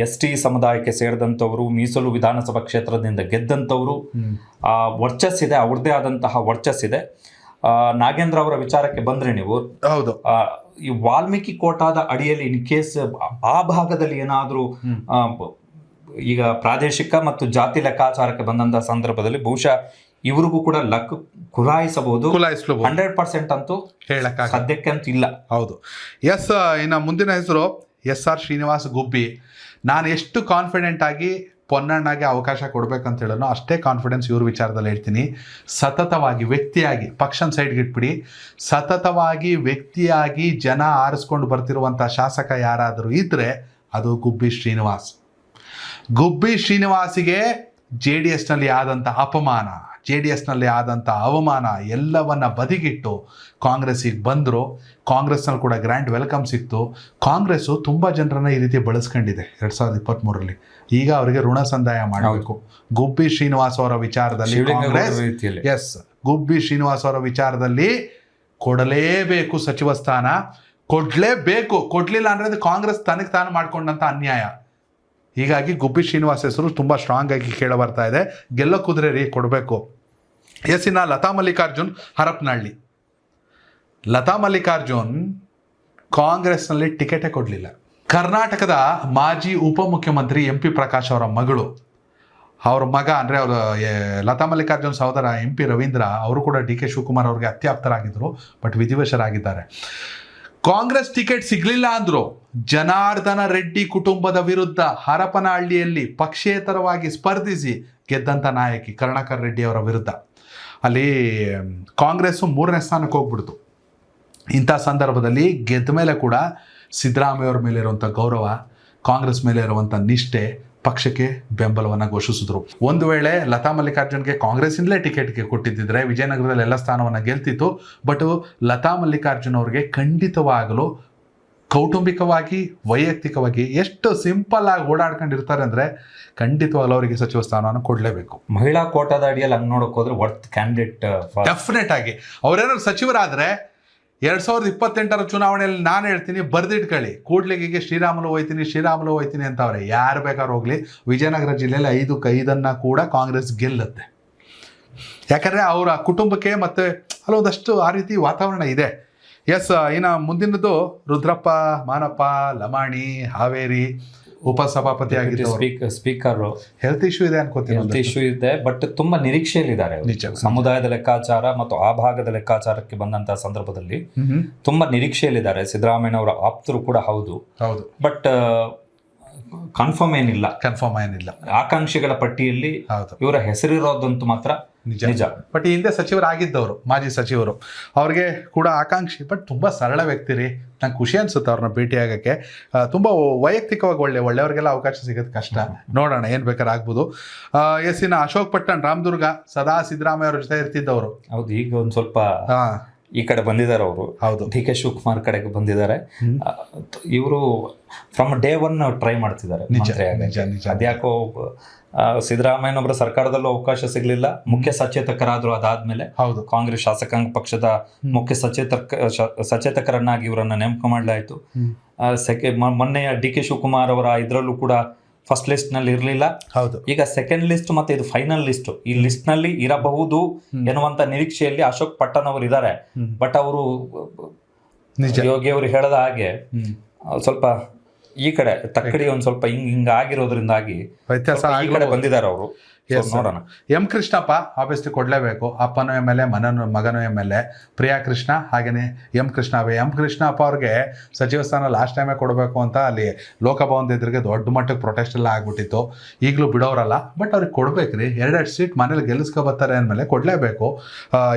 ST ಸಮುದಾಯಕ್ಕೆ ಸೇರಿದಂಥವ್ರು, ಮೀಸಲು ವಿಧಾನಸಭಾ ಕ್ಷೇತ್ರದಿಂದ ಗೆದ್ದಂಥವ್ರು, ವರ್ಚಸ್ಸಿದೆ, ಅವ್ರದ್ದೇ ಆದಂತಹ ವರ್ಚಸ್ಸಿದೆ. ನಾಗೇಂದ್ರ ಅವರ ವಿಚಾರಕ್ಕೆ ಬಂದ್ರೆ ನೀವು, ಹೌದು, ಈ ವಾಲ್ಮೀಕಿ ಕೋಟಾದ ಅಡಿಯಲ್ಲಿ ಇನ್ ಕೇಸ್ ಆ ಭಾಗದಲ್ಲಿ ಏನಾದ್ರೂ ಈಗ ಪ್ರಾದೇಶಿಕ ಮತ್ತು ಜಾತಿ ಲೆಕ್ಕಾಚಾರಕ್ಕೆ ಬಂದಂತಹ ಸಂದರ್ಭದಲ್ಲಿ ಬಹುಶಃ ಇವ್ರಿಗೂ ಕೂಡ ಲಕ್ ಕುಲಾಯಿಸಬಹುದು. 100% ಅಂತೂ ಹೇಳಕ್ ಸದ್ಯಕ್ಕೆ ಅಂತ ಇಲ್ಲ. ಹೌದು. ಇನ್ನು ಮುಂದಿನ ಹೆಸರು SR ಶ್ರೀನಿವಾಸ್ ಗುಬ್ಬಿ. ನಾನು ಎಷ್ಟು ಕಾನ್ಫಿಡೆಂಟ್ ಆಗಿ ಪೊನ್ನಣ್ಣಗೆ ಅವಕಾಶ ಕೊಡ್ಬೇಕಂತ ಹೇಳೋನು ಅಷ್ಟೇ ಕಾನ್ಫಿಡೆನ್ಸ್ ಇವ್ರ ವಿಚಾರದಲ್ಲಿ ಹೇಳ್ತೀನಿ. ಸತತವಾಗಿ ವ್ಯಕ್ತಿಯಾಗಿ, ಪಕ್ಷನ ಸೈಡ್ಗೆ ಇಟ್ಬಿಡಿ, ಸತತವಾಗಿ ವ್ಯಕ್ತಿಯಾಗಿ ಜನ ಆರಿಸ್ಕೊಂಡು ಬರ್ತಿರುವಂಥ ಶಾಸಕ ಯಾರಾದರೂ ಇದ್ದರೆ ಅದು ಗುಬ್ಬಿ ಶ್ರೀನಿವಾಸ್. ಗುಬ್ಬಿ ಶ್ರೀನಿವಾಸಿಗೆ JDSನಲ್ಲಿ ಆದಂಥ ಅಪಮಾನ, JDSನಲ್ಲಿ ಆದಂಥ ಅವಮಾನ ಎಲ್ಲವನ್ನ ಬದಿಗಿಟ್ಟು ಕಾಂಗ್ರೆಸ್ಸಿಗೆ ಬಂದರು. ಕಾಂಗ್ರೆಸ್ನಲ್ಲಿ ಕೂಡ ಗ್ರ್ಯಾಂಡ್ ವೆಲ್ಕಮ್ ಸಿಕ್ತು. ಕಾಂಗ್ರೆಸ್ಸು ತುಂಬ ಜನರನ್ನ ಈ ರೀತಿ ಬಳಸ್ಕೊಂಡಿದೆ 2023ರಲ್ಲಿ. ಈಗ ಅವರಿಗೆ ಋಣ ಸಂದಾಯ ಮಾಡಬೇಕು. ಗುಬ್ಬಿ ಶ್ರೀನಿವಾಸ್ ಅವರ ವಿಚಾರದಲ್ಲಿ ಕಾಂಗ್ರೆಸ್, ಗುಬ್ಬಿ ಶ್ರೀನಿವಾಸ್ ಅವರ ವಿಚಾರದಲ್ಲಿ ಕೊಡಲೇಬೇಕು ಸಚಿವ ಸ್ಥಾನ, ಕೊಡಲೇಬೇಕು. ಕೊಡಲಿಲ್ಲ ಅಂದರೆ ಕಾಂಗ್ರೆಸ್ ತನಗೆ ತಾನು ಮಾಡ್ಕೊಂಡಂಥ ಅನ್ಯಾಯ. ಹೀಗಾಗಿ ಗುಬ್ಬಿ ಶ್ರೀನಿವಾಸ್ ಹೆಸರು ತುಂಬ ಸ್ಟ್ರಾಂಗ್ ಆಗಿ ಕೇಳ ಬರ್ತಾ ಇದೆ. ಗೆಲ್ಲೋ ಕುದುರೆ ರೀ, ಕೊಡಬೇಕು. ಇನ್ನು ಲತಾ ಮಲ್ಲಿಕಾರ್ಜುನ್ ಹರಪನಹಳ್ಳಿ. ಲತಾ ಮಲ್ಲಿಕಾರ್ಜುನ್ ಕಾಂಗ್ರೆಸ್ನಲ್ಲಿ ಟಿಕೆಟೇ ಕೊಡಲಿಲ್ಲ. ಕರ್ನಾಟಕದ ಮಾಜಿ ಉಪಮುಖ್ಯಮಂತ್ರಿ MP ಪ್ರಕಾಶ್ ಅವರ ಮಗಳು, ಅವ್ರ ಮಗ ಅಂದರೆ ಅವರು ಲತಾ ಮಲ್ಲಿಕಾರ್ಜುನ್ ಸಹೋದರ MP ರವೀಂದ್ರ ಅವರು ಕೂಡ DK ಶಿವಕುಮಾರ್ ಅವ್ರಿಗೆ ಅತ್ಯಾಪ್ತರಾಗಿದ್ದರು, ಬಟ್ ವಿಧಿವಶರಾಗಿದ್ದಾರೆ. ಕಾಂಗ್ರೆಸ್ ಟಿಕೆಟ್ ಸಿಗಲಿಲ್ಲ ಅಂದ್ರು ಜನಾರ್ದನ ರೆಡ್ಡಿ ಕುಟುಂಬದ ವಿರುದ್ಧ ಹರಪನಹಳ್ಳಿಯಲ್ಲಿ ಪಕ್ಷೇತರವಾಗಿ ಸ್ಪರ್ಧಿಸಿ ಗೆದ್ದಂಥ ನಾಯಕಿ ಕರುಣಾಕರ್ ರೆಡ್ಡಿ ಅವರ ವಿರುದ್ಧ ಅಲ್ಲಿ ಕಾಂಗ್ರೆಸ್ಸು 3ನೇ ಸ್ಥಾನಕ್ಕೆ ಹೋಗ್ಬಿಡ್ತು. ಇಂಥ ಸಂದರ್ಭದಲ್ಲಿ ಗೆದ್ದ ಮೇಲೆ ಕೂಡ ಸಿದ್ದರಾಮಯ್ಯವ್ರ ಮೇಲೆ ಇರುವಂಥ ಗೌರವ, ಕಾಂಗ್ರೆಸ್ ಮೇಲೆ ಇರುವಂಥ ನಿಷ್ಠೆ ಪಕ್ಷಕ್ಕೆ ಬೆಂಬಲವನ್ನು ಘೋಷಿಸಿದ್ರು. ಒಂದು ವೇಳೆ ಲತಾ ಮಲ್ಲಿಕಾರ್ಜುನ್ಗೆ ಕಾಂಗ್ರೆಸ್ಸಿಂದಲೇ ಟಿಕೆಟ್ಗೆ ಕೊಟ್ಟಿದ್ದಿದ್ರೆ ವಿಜಯನಗರದಲ್ಲಿ ಎಲ್ಲ ಸ್ಥಾನವನ್ನು ಗೆಲ್ತಿತ್ತು. ಬಟ್ ಲತಾ ಮಲ್ಲಿಕಾರ್ಜುನ್ ಅವ್ರಿಗೆ ಖಂಡಿತವಾಗಲು ಕೌಟುಂಬಿಕವಾಗಿ, ವೈಯಕ್ತಿಕವಾಗಿ ಎಷ್ಟು ಸಿಂಪಲ್ ಆಗಿ ಓಡಾಡ್ಕೊಂಡಿರ್ತಾರೆ ಅಂದರೆ ಖಂಡಿತವಾಗಲೂ ಅವರಿಗೆ ಸಚಿವ ಸ್ಥಾನವನ್ನು ಕೊಡಲೇಬೇಕು. ಮಹಿಳಾ ಕೋಟಾದ ಅಡಿಯಲ್ಲಿ ಹಂಗೆ ನೋಡೋಕೆ ಹೋದ್ರೆ ವರ್ತ್ ಕ್ಯಾಂಡಿಡೇಟ್ ಡೆಫಿನೆಟ್ ಆಗಿ. ಅವರೇನಾದ್ರು ಸಚಿವರಾದರೆ 2028 ಚುನಾವಣೆಯಲ್ಲಿ ನಾನು ಹೇಳ್ತೀನಿ, ಬರ್ದಿಟ್ಕೊಳ್ಳಿ, ಕೂಡ್ಲಿಗೆ ಶ್ರೀರಾಮುಲು ಹೋಯ್ತೀನಿ ಅಂತವ್ರೆ. ಯಾರು ಬೇಕಾದ್ರೂ ಹೋಗಲಿ, ವಿಜಯನಗರ ಜಿಲ್ಲೆಯಲ್ಲಿ 5ಕ್ಕೆ 5 ಕೂಡ ಕಾಂಗ್ರೆಸ್ ಗೆಲ್ಲುತ್ತೆ. ಯಾಕಂದರೆ ಅವರ ಕುಟುಂಬಕ್ಕೆ ಮತ್ತು ಅಲ್ಲೊಂದಷ್ಟು ಆ ರೀತಿ ವಾತಾವರಣ ಇದೆ. ಇನ್ನು ಮುಂದಿನದು ರುದ್ರಪ್ಪ, ಮಾನಪ್ಪ, ಲಮಾಣಿ, ಹಾವೇರಿ ಉಪಸಭಾಪತಿ ಆಗಿದ್ದು, ಸ್ಪೀಕರ್. ಹೆಲ್ತ್ ಇಶ್ಯೂ ಇದೆ ಅನ್ಕೋತೀನಿ. ಹೆಲ್ತ್ ಇಶ್ಯೂ ಇದೆ, ಬಟ್ ತುಂಬಾ ನಿರೀಕ್ಷೆಯಲ್ಲಿದ್ದಾರೆ. ಸಮುದಾಯದ ಲೆಕ್ಕಾಚಾರ ಮತ್ತು ಆ ಭಾಗದ ಲೆಕ್ಕಾಚಾರಕ್ಕೆ ಬಂದಂತಹ ಸಂದರ್ಭದಲ್ಲಿ ತುಂಬಾ ನಿರೀಕ್ಷೆಯಲ್ಲಿದ್ದಾರೆ. ಸಿದ್ದರಾಮಯ್ಯನವರ ಆಪ್ತರು ಕೂಡ ಹೌದು, ಬಟ್ ಕನ್ಫರ್ಮ್ ಏನಿಲ್ಲ. ಆಕಾಂಕ್ಷಿಗಳ ಪಟ್ಟಿಯಲ್ಲಿ ಇವರ ಹೆಸರಿರೋದಂತೂ ಮಾತ್ರ ನಿಜ. ಬಟ್ ಈ ಹಿಂದೆ ಸಚಿವರಾಗಿದ್ದವರು, ಮಾಜಿ ಸಚಿವರು, ಅವ್ರಿಗೆ ಕೂಡ ಆಕಾಂಕ್ಷಿ. ಬಟ್ ತುಂಬ ಸರಳ ವ್ಯಕ್ತಿ ರೀ, ನಂಗೆ ಖುಷಿ ಅನ್ಸುತ್ತೆ ಅವ್ರನ್ನ ಭೇಟಿ ಆಗೋಕ್ಕೆ. ತುಂಬ ವೈಯಕ್ತಿಕವಾಗಿ ಒಳ್ಳೆಯವ್ರಿಗೆಲ್ಲ ಅವಕಾಶ ಸಿಗೋದು ಕಷ್ಟ. ನೋಡೋಣ, ಏನು ಬೇಕಾದ್ರೆ ಆಗ್ಬೋದು. ಇನ್ನು ಅಶೋಕ್ ಪಟ್ಟಣ್, ರಾಮದುರ್ಗ, ಸದಾ ಸಿದ್ದರಾಮಯ್ಯ ಅವ್ರ ಜೊತೆ ಇರ್ತಿದ್ದವರು. ಹೌದು, ಈಗ ಒಂದು ಸ್ವಲ್ಪ ಈ ಕಡೆ ಬಂದಿದ್ದಾರೆ ಅವರು. ಹೌದು, DK ಶಿವಕುಮಾರ್ ಕಡೆಗೆ ಬಂದಿದ್ದಾರೆ. ಇವರು ಫ್ರಮ್ ಡೇ 1 ಟ್ರೈ ಮಾಡ್ತಿದ್ದಾರೆ. ಅದ್ಯಾಕೋ ಸಿದ್ದರಾಮಯ್ಯನವರ ಸರ್ಕಾರದಲ್ಲೂ ಅವಕಾಶ ಸಿಗಲಿಲ್ಲ. ಮುಖ್ಯ ಸಚೇತಕರಾದ್ರು ಅದಾದ್ಮೇಲೆ ಕಾಂಗ್ರೆಸ್ ಶಾಸಕಾಂಗ ಪಕ್ಷದ ಮುಖ್ಯ ಸಚೇತಕರನ್ನಾಗಿ ಇವರನ್ನ ನೇಮಕ ಮಾಡಲಾಯಿತು. ಮೊನ್ನೆಯ DK ಶಿವಕುಮಾರ್ ಅವರ ಇದರಲ್ಲೂ ಕೂಡ ಫಸ್ಟ್ ಲಿಸ್ಟ್ ನಲ್ಲಿ ಇರಲಿಲ್ಲ. ಈಗ ಸೆಕೆಂಡ್ ಲಿಸ್ಟ್ ಮತ್ತೆ ಇದು ಫೈನಲ್ ಲಿಸ್ಟ್. ಈ ಲಿಸ್ಟ್ ನಲ್ಲಿ ಇರಬಹುದು ಎನ್ನುವಂತ ನಿರೀಕ್ಷೆಯಲ್ಲಿ ಅಶೋಕ್ ಪಟ್ಟಣ್ ಅವರು ಇದ್ದಾರೆ. ಬಟ್ ಅವರು ಯೋಗಿ ಅವರು ಹೇಳದ ಹಾಗೆ ಸ್ವಲ್ಪ ಈ ಕಡೆ ತಕ್ಕಡಿ ಒಂದ್ ಸ್ವಲ್ಪ ಹಿಂಗ ಆಗಿರೋದ್ರಿಂದಾಗಿ ವ್ಯತ್ಯಾಸ ಈ ಕಡೆ ಬಂದಿದ್ದಾರೆ ಅವರು. ನೋಡೋಣ. ಎಂ ಕೃಷ್ಣಪ್ಪ ಆಬ್ವಿಯಸ್ಲಿ ಕೊಡಲೇಬೇಕು. ಅಪ್ಪನೂ ಎಮ್ ಎಲ್ ಎ, ಮಗನೂ M L A. Priya Krishna ಹಾಗೆಯೇ ಎಂ ಕೃಷ್ಣಪ್ಪ ಅವ್ರಿಗೆ ಸಚಿವ ಸ್ಥಾನ ಲಾಸ್ಟ್ ಟೈಮೇ ಕೊಡಬೇಕು ಅಂತ ಅಲ್ಲಿ ಲೋಕಭವನದ ಎದುರಿಗೆ ದೊಡ್ಡ ಮಟ್ಟಕ್ಕೆ ಪ್ರೊಟೆಸ್ಟ್ ಎಲ್ಲ ಆಗ್ಬಿಟ್ಟಿತ್ತು. ಈಗಲೂ ಬಿಡೋರಲ್ಲ, ಬಟ್ ಅವ್ರಿಗೆ ಕೊಡ್ಬೇಕ್ರಿ. 2 ಸೀಟ್ ಮನೇಲಿ ಗೆಲ್ಲಿಸ್ಕೊ ಬರ್ತಾರೆ ಅಂದಮೇಲೆ ಕೊಡಲೇಬೇಕು.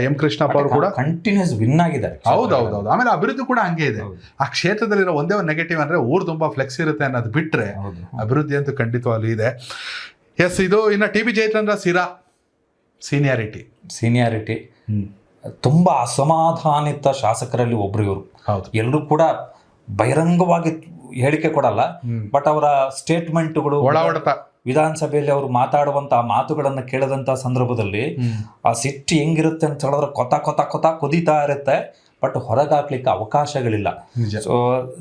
ಎಂ ಕೃಷ್ಣಪ್ಪ ಅವರು ಕೂಡ ಕಂಟಿನ್ಯೂಸ್ ವಿನ್ ಆಗಿದ್ದಾರೆ. ಹೌದೌದು. ಆಮೇಲೆ ಅಭಿವೃದ್ಧಿ ಕೂಡ ಹಂಗೆ ಇದೆ. ಆ ಕ್ಷೇತ್ರದಲ್ಲಿರೋ ಒಂದೇ ಒಂದು ನೆಗೆಟಿವ್ ಅಂದ್ರೆ ಊರು ತುಂಬಾ ಫ್ಲೆಕ್ಸ್ ಇರುತ್ತೆ ಅನ್ನೋದು ಬಿಟ್ರೆ ಅಭಿವೃದ್ಧಿ ಅಂತೂ ಖಂಡಿತವಾಗ್ಲೂ ಇದೆ. ಎಸ್, ಇದು ಇನ್ನು ಟಿ ಬಿ ಜಯಚಂದ್ರ ಸಿರಾ ಸೀನಿಯಾರಿಟಿ ತುಂಬಾ ಅಸಮಾಧಾನಿತ ಶಾಸಕರಲ್ಲಿ ಒಬ್ರು ಇವರು. ಹೌದು, ಎಲ್ಲರೂ ಕೂಡ ಬಹಿರಂಗವಾಗಿ ಹೇಳಿಕೆ ಕೊಡಲ್ಲ, ಬಟ್ ಅವರ ಸ್ಟೇಟ್ಮೆಂಟ್ಗಳು, ವಿಧಾನಸಭೆಯಲ್ಲಿ ಅವರು ಮಾತಾಡುವಂತಹ ಮಾತುಗಳನ್ನ ಕೇಳದಂತ ಸಂದರ್ಭದಲ್ಲಿ ಆ ಸಿಟ್ಟು ಹೆಂಗಿರುತ್ತೆ ಅಂತ ಹೇಳಿದ್ರೆ ಕೊತ ಕುದೀತಾ ಇರುತ್ತೆ, ಬಟ್ ಹೊರಗಾಕ್ಲಿಕ್ಕೆ ಅವಕಾಶಗಳಿಲ್ಲ. ಸೊ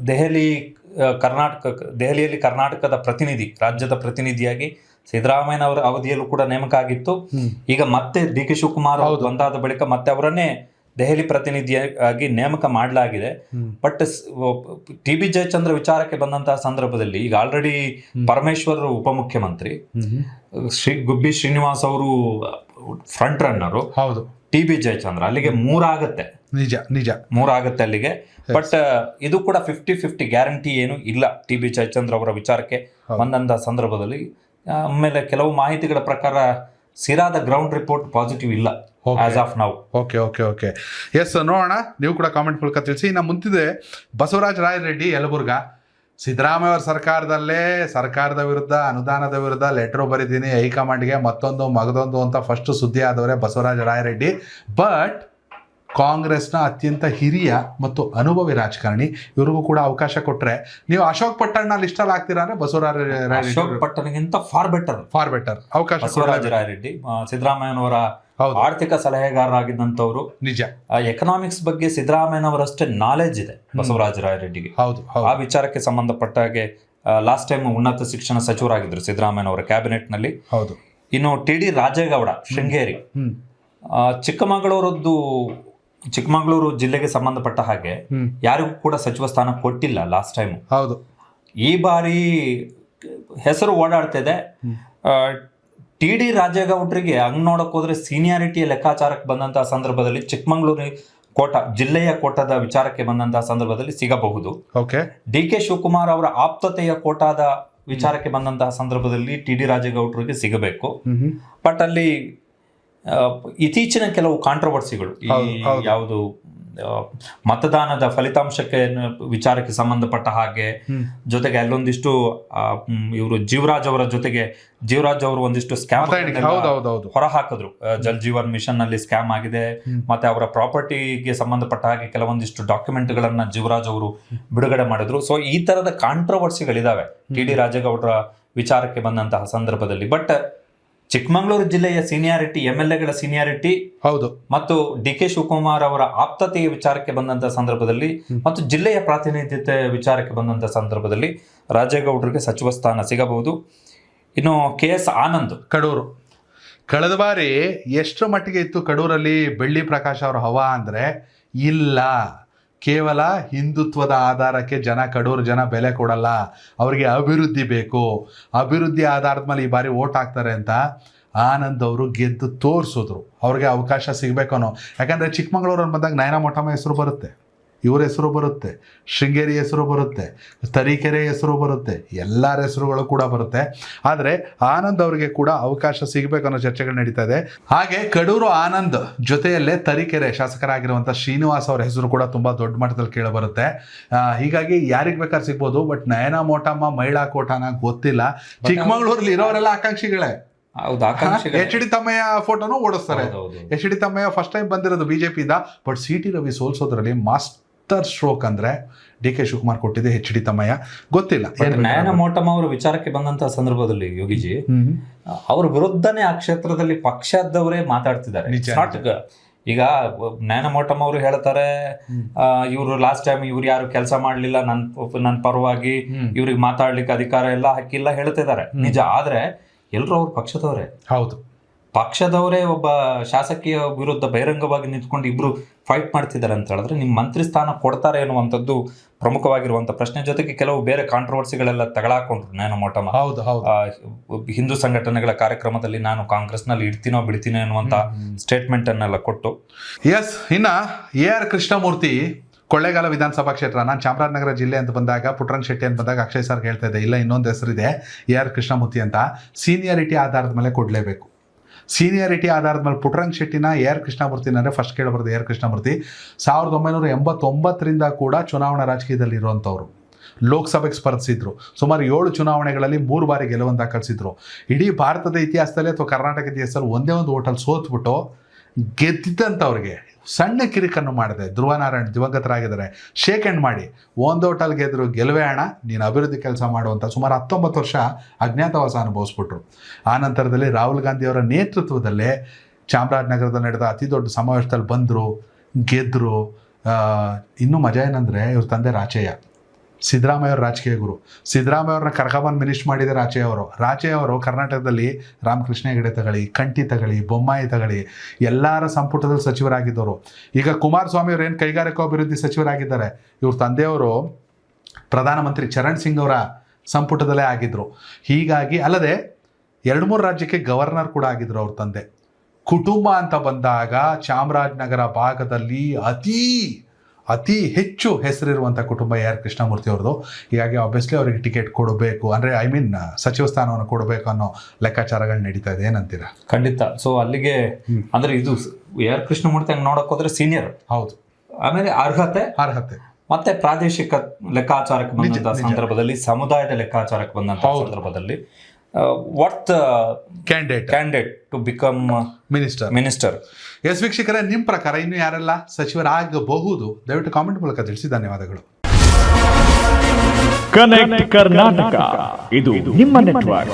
ದೆಹಲಿಯಲ್ಲಿ ಕರ್ನಾಟಕದ ರಾಜ್ಯದ ಪ್ರತಿನಿಧಿಯಾಗಿ ಸಿದ್ದರಾಮಯ್ಯ ಅವರ ಅವಧಿಯಲ್ಲೂ ಕೂಡ ನೇಮಕ ಆಗಿತ್ತು. ಈಗ ಮತ್ತೆ ಡಿ ಕೆ ಶಿವಕುಮಾರ್ ಬಂದಾದ ಬಳಿಕ ಮತ್ತೆ ಅವರನ್ನೇ ದೆಹಲಿ ಪ್ರತಿನಿಧಿಯಾಗಿ ನೇಮಕ ಮಾಡಲಾಗಿದೆ. ಬಟ್ ಟಿ ಬಿ ಜಯಚಂದ್ರ ವಿಚಾರಕ್ಕೆ ಬಂದಂತಹ ಸಂದರ್ಭದಲ್ಲಿ ಈಗ ಆಲ್ರೆಡಿ ಪರಮೇಶ್ವರ್ ಉಪಮುಖ್ಯಮಂತ್ರಿ, ಗುಬ್ಬಿ ಶ್ರೀನಿವಾಸ್ ಅವರು ಫ್ರಂಟ್ ರನ್ನರು, ಹೌದು, ಟಿ ಬಿ ಜಯಚಂದ್ರ ಅಲ್ಲಿಗೆ 3 ಆಗುತ್ತೆ. ನಿಜ 3 ಆಗುತ್ತೆ ಅಲ್ಲಿಗೆ. ಬಟ್ ಇದು ಕೂಡ 50-50 ಗ್ಯಾರಂಟಿ ಏನು ಇಲ್ಲ ಟಿ ಬಿ ಜಯಚಂದ್ರ ಅವರ ವಿಚಾರಕ್ಕೆ ಬಂದಂತ ಸಂದರ್ಭದಲ್ಲಿ. ಆಮೇಲೆ ಕೆಲವು ಮಾಹಿತಿಗಳ ಪ್ರಕಾರ ಸಿರಾದ ಗ್ರೌಂಡ್ ರಿಪೋರ್ಟ್ ಪಾಸಿಟಿವ್ ಇಲ್ಲ as of now. Okay. Yes, ನೋಡೋಣ. ನೀವು ಕೂಡ ಕಾಮೆಂಟ್ ಮೂಲಕ ತಿಳಿಸಿ. ಇನ್ನು ಮುಂದಿದೆ ಬಸವರಾಜ ರಾಯರೆಡ್ಡಿ ಯಲಬುರ್ಗಾ. ಸಿದ್ದರಾಮಯ್ಯ ಅವರ ಸರ್ಕಾರದ ವಿರುದ್ಧ, ಅನುದಾನದ ವಿರುದ್ಧ ಲೆಟರ್ ಬರೀತೀನಿ ಹೈಕಮಾಂಡ್ಗೆ, ಮತ್ತೊಂದು ಮಗದೊಂದು ಅಂತ ಫಸ್ಟ್ ಸುದ್ದಿ ಆದವರೇ ಬಸವರಾಜ ರಾಯರೆಡ್ಡಿ. ಬಟ್ ಕಾಂಗ್ರೆಸ್ನ ಅತ್ಯಂತ ಹಿರಿಯ ಮತ್ತು ಅನುಭವಿ ರಾಜಕಾರಣಿ, ಇವ್ರಿಗೂ ಕೂಡ ಅವಕಾಶ ಕೊಟ್ಟರೆ ನೀವು ಅಶೋಕ್ ಪಟ್ಟಣ್ಣ ಲಿಸ್ಟಲ್ಲಿ ಆಗ್ತೀರಾ ಅಂದ್ರೆ ಅಶೋಕ್ ಪಟ್ಟಣ್ಗಿಂತ ಫಾರ್ ಬೆಟರ್ ಅವಕಾಶ ಬಸವರಾಜ ರಾಯರೆಡ್ಡಿ. ಸಿದ್ದರಾಮಯ್ಯನವರ ಆರ್ಥಿಕ ಸಲಹೆಗಾರರಾಗಿದ್ದಂಥವ್ರು. ನಿಜ. ಎಕನಾಮಿಕ್ಸ್ ಬಗ್ಗೆ ಸಿದ್ದರಾಮಯ್ಯನವರಷ್ಟೇ ನಾಲೆಜ್ ಇದೆ ಬಸವರಾಜ ರಾಯರೆಡ್ಡಿಗೆ. ಹೌದು. ಆ ವಿಚಾರಕ್ಕೆ ಸಂಬಂಧಪಟ್ಟ ಹಾಗೆ ಲಾಸ್ಟ್ ಟೈಮ್ ಉನ್ನತ ಶಿಕ್ಷಣ ಸಚಿವರಾಗಿದ್ರು ಸಿದ್ದರಾಮಯ್ಯನವರ ಕ್ಯಾಬಿನೆಟ್ ನಲ್ಲಿ. ಹೌದು. ಇನ್ನು ಟಿ.ಡಿ. ರಾಜೇಗೌಡ ಶೃಂಗೇರಿ, ಚಿಕ್ಕಮಗಳೂರು ಜಿಲ್ಲೆಗೆ ಸಂಬಂಧಪಟ್ಟ ಹಾಗೆ ಯಾರಿಗೂ ಕೂಡ ಸಚಿವ ಸ್ಥಾನ ಕೊಟ್ಟಿಲ್ಲ ಲಾಸ್ಟ್ ಟೈಮ್. ಹೌದು. ಈ ಬಾರಿ ಹೆಸರು ಓಡಾಡ್ತಿದೆ. ಟಿ.ಡಿ. ರಾಜೇಗೌಡರಿಗೆ ಹಂಗ್ ನೋಡಕ್ ಹೋದ್ರೆ ಸೀನಿಯಾರಿಟಿಯ ಲೆಕ್ಕಾಚಾರಕ್ಕೆ ಬಂದಂತಹ ಸಂದರ್ಭದಲ್ಲಿ ಚಿಕ್ಕಮಗಳೂರು ಜಿಲ್ಲೆಯ ಕೋಟಾದ ವಿಚಾರಕ್ಕೆ ಬಂದಂತಹ ಸಂದರ್ಭದಲ್ಲಿ ಸಿಗಬಹುದು. ಡಿ ಕೆ ಶಿವಕುಮಾರ್ ಅವರ ಆಪ್ತತೆಯ ಕೋಟಾದ ವಿಚಾರಕ್ಕೆ ಬಂದಂತಹ ಸಂದರ್ಭದಲ್ಲಿ ಟಿ.ಡಿ. ರಾಜೇಗೌಡರಿಗೆ ಸಿಗಬೇಕು. ಬಟ್ ಅಲ್ಲಿ ಇತ್ತೀಚಿನ ಕೆಲವು ಕಾಂಟ್ರವರ್ಸಿಗಳು, ಯಾವುದು ಮತದಾನದ ಫಲಿತಾಂಶಕ್ಕೆ ವಿಚಾರಕ್ಕೆ ಸಂಬಂಧಪಟ್ಟ ಹಾಗೆ, ಜೊತೆಗೆ ಅಲ್ಲೊಂದಿಷ್ಟು ಇವರು ಜೀವರಾಜ್ ಅವರು ಒಂದಿಷ್ಟು ಸ್ಕ್ಯಾಮ್ ಹೊರ ಹಾಕಿದ್ರು. ಜಲ್ ಜೀವನ್ ಮಿಷನ್ ನಲ್ಲಿ ಸ್ಕ್ಯಾಮ್ ಆಗಿದೆ, ಮತ್ತೆ ಅವರ ಪ್ರಾಪರ್ಟಿಗೆ ಸಂಬಂಧಪಟ್ಟ ಹಾಗೆ ಕೆಲವೊಂದಿಷ್ಟು ಡಾಕ್ಯುಮೆಂಟ್ ಗಳನ್ನ ಜೀವರಾಜ್ ಅವರು ಬಿಡುಗಡೆ ಮಾಡಿದ್ರು. ಸೊ ಈ ತರದ ಕಾಂಟ್ರವರ್ಸಿಗಳಿದಾವೆ ಟಿ.ಡಿ. ರಾಜೇಗೌಡರ ವಿಚಾರಕ್ಕೆ ಬಂದಂತಹ ಸಂದರ್ಭದಲ್ಲಿ. ಬಟ್ ಚಿಕ್ಕಮಗಳೂರು ಜಿಲ್ಲೆಯ ಸೀನಿಯಾರಿಟಿ, MLA ಗಳ ಸೀನಿಯಾರಿಟಿ, ಹೌದು, ಮತ್ತು ಡಿ ಕೆ ಶಿವಕುಮಾರ್ ಅವರ ಆಪ್ತತೆಯ ವಿಚಾರಕ್ಕೆ ಬಂದಂತಹ ಸಂದರ್ಭದಲ್ಲಿ ಮತ್ತು ಜಿಲ್ಲೆಯ ಪ್ರಾತಿನಿಧ್ಯತೆ ವಿಚಾರಕ್ಕೆ ಬಂದಂತಹ ಸಂದರ್ಭದಲ್ಲಿ ರಾಜೇಗೌಡರಿಗೆ ಸಚಿವ ಸ್ಥಾನ ಸಿಗಬಹುದು. ಇನ್ನು KS ಆನಂದ್ ಕಡೂರು, ಕಳೆದ ಬಾರಿ ಎಷ್ಟು ಮಟ್ಟಿಗೆ ಇತ್ತು ಕಡೂರಲ್ಲಿ ಬೆಳ್ಳಿ ಪ್ರಕಾಶ್ ಅವರ ಹವಾ ಅಂದ್ರೆ ಇಲ್ಲ. ಕೇವಲ ಹಿಂದುತ್ವದ ಆಧಾರಕ್ಕೆ ಕಡೂರು ಜನ ಬೆಲೆ ಕೊಡಲ್ಲ, ಅವರಿಗೆ ಅಭಿವೃದ್ಧಿ ಬೇಕು, ಅಭಿವೃದ್ಧಿ ಆಧಾರದ ಮೇಲೆ ಈ ಬಾರಿ ಓಟ್ ಹಾಕ್ತಾರೆ ಅಂತ ಆನಂದ್ ಅವರು ಗೆದ್ದು ತೋರಿಸಿದ್ರು. ಅವ್ರಿಗೆ ಅವಕಾಶ ಸಿಗಬೇಕು ಅನ್ನೋ. ಯಾಕಂದರೆ ಚಿಕ್ಕಮಗಳೂರಲ್ಲಿ ಬಂದಾಗ ನಯನ ಮೊಟಮ್ಮ ಹೆಸರು ಬರುತ್ತೆ, ಇವ್ರ ಹೆಸರು ಬರುತ್ತೆ, ಶೃಂಗೇರಿ ಹೆಸರು ಬರುತ್ತೆ, ತರೀಕೆರೆ ಹೆಸರು ಬರುತ್ತೆ, ಎಲ್ಲರ ಹೆಸರುಗಳು ಕೂಡ ಬರುತ್ತೆ. ಆದರೆ ಆನಂದ್ ಅವರಿಗೆ ಕೂಡ ಅವಕಾಶ ಸಿಗಬೇಕು ಅನ್ನೋ ಚರ್ಚೆಗಳು ನಡೀತಾ ಇದೆ. ಹಾಗೆ ಕಡೂರು ಆನಂದ್ ಜೊತೆಯಲ್ಲೇ ತರೀಕೆರೆ ಶಾಸಕರಾಗಿರುವಂಥ ಶ್ರೀನಿವಾಸ್ ಅವರ ಹೆಸರು ಕೂಡ ತುಂಬ ದೊಡ್ಡ ಮಟ್ಟದಲ್ಲಿ ಕೇಳಬರುತ್ತೆ. ಹೀಗಾಗಿ ಯಾರಿಗೆ ಬೇಕಾದ್ರೆ ಸಿಗ್ಬೋದು. ಬಟ್ ನಯನ ಮೋಟಮ್ಮ ಮಹಿಳಾ ಕೋಟಾನ ಗೊತ್ತಿಲ್ಲ. ಚಿಕ್ಕಮಗಳೂರಲ್ಲಿ ಇರೋರೆಲ್ಲ ಆಕಾಂಕ್ಷಿಗಳೇ. ಎಚ್.ಡಿ. ತಮ್ಮಯ್ಯ ಫೋಟೋನು ಓಡಿಸ್ತಾರೆ. ಎಚ್.ಡಿ. ತಮ್ಮಯ್ಯ ಫಸ್ಟ್ ಟೈಮ್ ಬಂದಿರೋದು ಬಿಜೆಪಿಯಿಂದ. But C T. ರವಿ ಸೋಲ್ಸೋದ್ರಲ್ಲಿ ಮಾಸ್ಟರ್ ಸ್ಟ್ರೋಕ್ ಅಂದ್ರೆ ಡಿ ಕೆ ಶಿವಕುಮಾರ್ ಕೊಟ್ಟಿದೆ ಎಚ್.ಡಿ. ತಮ್ಮಯ್ಯ. ಗೊತ್ತಿಲ್ಲ. ನಯನ ಮೋಟಮ್ಮ ಅವರ ವಿಚಾರಕ್ಕೆ ಬಂದಂತಹ ಸಂದರ್ಭದಲ್ಲಿ ಯೋಗಿಜಿ ಅವ್ರ ವಿರುದ್ಧನೇ ಆ ಕ್ಷೇತ್ರದಲ್ಲಿ ಪಕ್ಷದವರೇ ಮಾತಾಡ್ತಿದ್ದಾರೆ. ಈಗ ನಯನ ಮೋಟಮ್ಮ ಅವರು ಹೇಳ್ತಾರೆ, ಇವರು ಲಾಸ್ಟ್ ಟೈಮ್ ಇವ್ರು ಯಾರು ಕೆಲಸ ಮಾಡ್ಲಿಲ್ಲ, ನನ್ ಪರವಾಗಿ ಇವ್ರಿಗೆ ಮಾತಾಡ್ಲಿಕ್ಕೆ ಅಧಿಕಾರ ಎಲ್ಲ ಹಕ್ಕಿಲ್ಲ ಹೇಳ್ತಿದ್ದಾರೆ. ನಿಜ. ಆದ್ರೆ ಎಲ್ಲರೂ ಅವ್ರ ಪಕ್ಷದವರೇ. ಹೌದು. ಪಕ್ಷದವರೇ ಒಬ್ಬ ಶಾಸಕಿಯ ವಿರುದ್ಧ ಬಹಿರಂಗವಾಗಿ ನಿಂತ್ಕೊಂಡು ಇಬ್ರು ಫೈಟ್ ಮಾಡ್ತಿದ್ದಾರೆ ಅಂತ ಹೇಳಿದ್ರೆ ನಿಮ್ಮ ಮಂತ್ರಿ ಸ್ಥಾನ ಕೊಡ್ತಾರೆ ಅನ್ನುವಂಥದ್ದು ಪ್ರಮುಖವಾಗಿರುವಂತ ಪ್ರಶ್ನೆ. ಜೊತೆಗೆ ಕೆಲವು ಬೇರೆ ಕಾಂಟ್ರವರ್ಸಿಗಳೆಲ್ಲ ತಗಳಾಕೊಂಡ್ರು. ನಾನು ಮೊಟ್ಟ ಹಿಂದೂ ಸಂಘಟನೆಗಳ ಕಾರ್ಯಕ್ರಮದಲ್ಲಿ ನಾನು ಕಾಂಗ್ರೆಸ್ ನಲ್ಲಿ ಇಡ್ತೀನೋ ಬಿಡ್ತೀನೋ ಅನ್ನುವಂತ ಸ್ಟೇಟ್ಮೆಂಟ್ ಅನ್ನೆಲ್ಲ ಕೊಟ್ಟು. ಎಸ್, ಇನ್ನ AR ಕೃಷ್ಣಮೂರ್ತಿ ಕೊಳ್ಳೇಗಾಲ ವಿಧಾನಸಭಾ ಕ್ಷೇತ್ರ, ನಾನು ಚಾಮರಾಜನಗರ ಜಿಲ್ಲೆ ಅಂತ ಬಂದಾಗ ಪುಟ್ಟರಂಗ ಶೆಟ್ಟಿ ಅಂತ ಬಂದಾಗ ಅಕ್ಷಯ್ ಸರ್ ಹೇಳ್ತಾ ಇದ್ದೆ, ಇಲ್ಲ ಇನ್ನೊಂದು ಹೆಸರಿದೆ AR ಕೃಷ್ಣಮೂರ್ತಿ ಅಂತ. ಸೀನಿಯಾರಿಟಿ ಆಧಾರದ ಮೇಲೆ ಕೊಡಲೇಬೇಕು. ಸೀನಿಯಾರಿಟಿ ಆಧಾರದ ಮೇಲೆ ಪುಟ್ಟರಂಗ ಶೆಟ್ಟಿನ AR ಕೃಷ್ಣಮೂರ್ತಿನೇ ಫಸ್ಟ್ ಕೇಳಬಾರ್ದು. AR ಕೃಷ್ಣಮೂರ್ತಿ 1989 ಕೂಡ ಚುನಾವಣಾ ರಾಜಕೀಯದಲ್ಲಿ ಇರುವಂಥವ್ರು. ಲೋಕಸಭೆಗೆ ಸ್ಪರ್ಧಿಸಿದ್ರು. ಸುಮಾರು 7 ಚುನಾವಣೆಗಳಲ್ಲಿ 3 ಬಾರಿ ಗೆಲುವನ್ನು ದಾಖಲಿಸಿದ್ರು. ಇಡೀ ಭಾರತದ ಇತಿಹಾಸದಲ್ಲಿ ಅಥವಾ ಕರ್ನಾಟಕ ಇತಿಹಾಸದಲ್ಲಿ ಒಂದೇ ಒಂದು ಹೋಟೆಲ್ ಸೋತ್ಬಿಟ್ಟು ಗೆದ್ದಿದ್ದಂಥವ್ರಿಗೆ ಸಣ್ಣ ಕಿರಿಕನ್ನು ಮಾಡಿದೆ. ಧ್ರುವನಾರಾಯಣ್ ದಿವಂಗತರಾಗಿದ್ದಾರೆ, ಶೇಕ್ ಹ್ಯಾಂಡ್ ಮಾಡಿ ಒಂದು ಹೋಟೆಲ್ ಗೆದ್ರು, ಗೆಲುವೇ ಹಣ, ನೀನು ಅಭಿವೃದ್ಧಿ ಕೆಲಸ ಮಾಡುವಂಥ ಸುಮಾರು 19 ವರ್ಷ ಅಜ್ಞಾತವಾಸ ಅನುಭವಿಸ್ಬಿಟ್ರು. ಆ ನಂತರದಲ್ಲಿ ರಾಹುಲ್ ಗಾಂಧಿಯವರ ನೇತೃತ್ವದಲ್ಲೇ ಚಾಮರಾಜನಗರದಲ್ಲಿ ನಡೆದ ಅತಿ ದೊಡ್ಡ ಸಮಾವೇಶದಲ್ಲಿ ಬಂದರು, ಗೆದ್ದರು. ಇನ್ನೂ ಮಜಾ ಏನಂದರೆ ಇವ್ರ ತಂದೆ ರಾಚಯ್ಯ, ಸಿದ್ದರಾಮಯ್ಯ ಅವ್ರ ರಾಜಕೀಯ ಗುರು. ಸಿದ್ದರಾಮಯ್ಯ ಅವ್ರನ್ನ ಕರ್ಕೊಬಂದು ಮಿನಿಸ್ಟ್ ಮಾಡಿದ ರಾಚಯ್ಯ ಅವರು. ರಾಚಯ್ಯ ಅವರು ಕರ್ನಾಟಕದಲ್ಲಿ ರಾಮಕೃಷ್ಣ ಹೆಗಡೆ ತಗೊಳ್ಳಿ, ಕಂಠಿ ತಗೊಳ್ಳಿ, ಬೊಮ್ಮಾಯಿ ತಗೊಳ್ಳಿ, ಎಲ್ಲರ ಸಂಪುಟದಲ್ಲಿ ಸಚಿವರಾಗಿದ್ದವರು. ಈಗ ಕುಮಾರಸ್ವಾಮಿ ಅವರು ಏನು ಕೈಗಾರಿಕೋಭಿವೃದ್ಧಿ ಸಚಿವರಾಗಿದ್ದಾರೆ, ಇವ್ರ ತಂದೆಯವರು ಪ್ರಧಾನಮಂತ್ರಿ ಚರಣ್ ಸಿಂಗ್ ಅವರ ಸಂಪುಟದಲ್ಲೇ ಆಗಿದ್ದರು. ಹೀಗಾಗಿ ಅಲ್ಲದೆ 2-3 ರಾಜ್ಯಕ್ಕೆ ಗವರ್ನರ್ ಕೂಡ ಆಗಿದ್ರು ಅವ್ರ ತಂದೆ. ಕುಟುಂಬ ಅಂತ ಬಂದಾಗ ಚಾಮರಾಜನಗರ ಭಾಗದಲ್ಲಿ ಅತಿ ಹೆಚ್ಚು ಹೆಸರಿರುವಂಥ ಕುಟುಂಬ AR ಕೃಷ್ಣಮೂರ್ತಿ ಅವ್ರದ್ದು. ಹೀಗಾಗಿ ಆಬ್ವಿಯಸ್ಲಿ ಅವರಿಗೆ ಟಿಕೆಟ್ ಕೊಡಬೇಕು, ಅಂದರೆ ಸಚಿವ ಸ್ಥಾನವನ್ನು ಕೊಡಬೇಕು ಅನ್ನೋ ಲೆಕ್ಕಾಚಾರಗಳು ನಡೀತಾ ಇದೆ. ಏನಂತೀರಾ? ಖಂಡಿತ. ಸೊ ಅಲ್ಲಿಗೆ ಅಂದ್ರೆ ಇದು AR ಕೃಷ್ಣಮೂರ್ತಿ ಹಂಗೆ ನೋಡಕ್ ಹೋದ್ರೆ ಸೀನಿಯರ್, ಹೌದು. ಆಮೇಲೆ ಅರ್ಹತೆ ಮತ್ತೆ ಪ್ರಾದೇಶಿಕ ಲೆಕ್ಕಾಚಾರಕ್ಕೆ ಬಂದಂತಹ ಸಂದರ್ಭದಲ್ಲಿ, ಸಮುದಾಯದ ಲೆಕ್ಕಾಚಾರಕ್ಕೆ ಬಂದಂತಹ ಸಂದರ್ಭದಲ್ಲಿ what candidate to become minister. Yes ವೀಕ್ಷಕರೇ, ನಿಮ್ಮ ಪ್ರಕಾರ ಇನ್ನು ಯಾರೆಲ್ಲ ಸಚಿವರಾಗಬಹುದು ದಯವಿಟ್ಟು ಕಾಮೆಂಟ್ ಮೂಲಕ ತಿಳಿಸಿ. ಧನ್ಯವಾದಗಳು. ಕನೆಕ್ಟ್ ಕರ್ನಾಟಕ, ಇದು ನಿಮ್ಮ ನೆಟ್ವರ್ಕ್.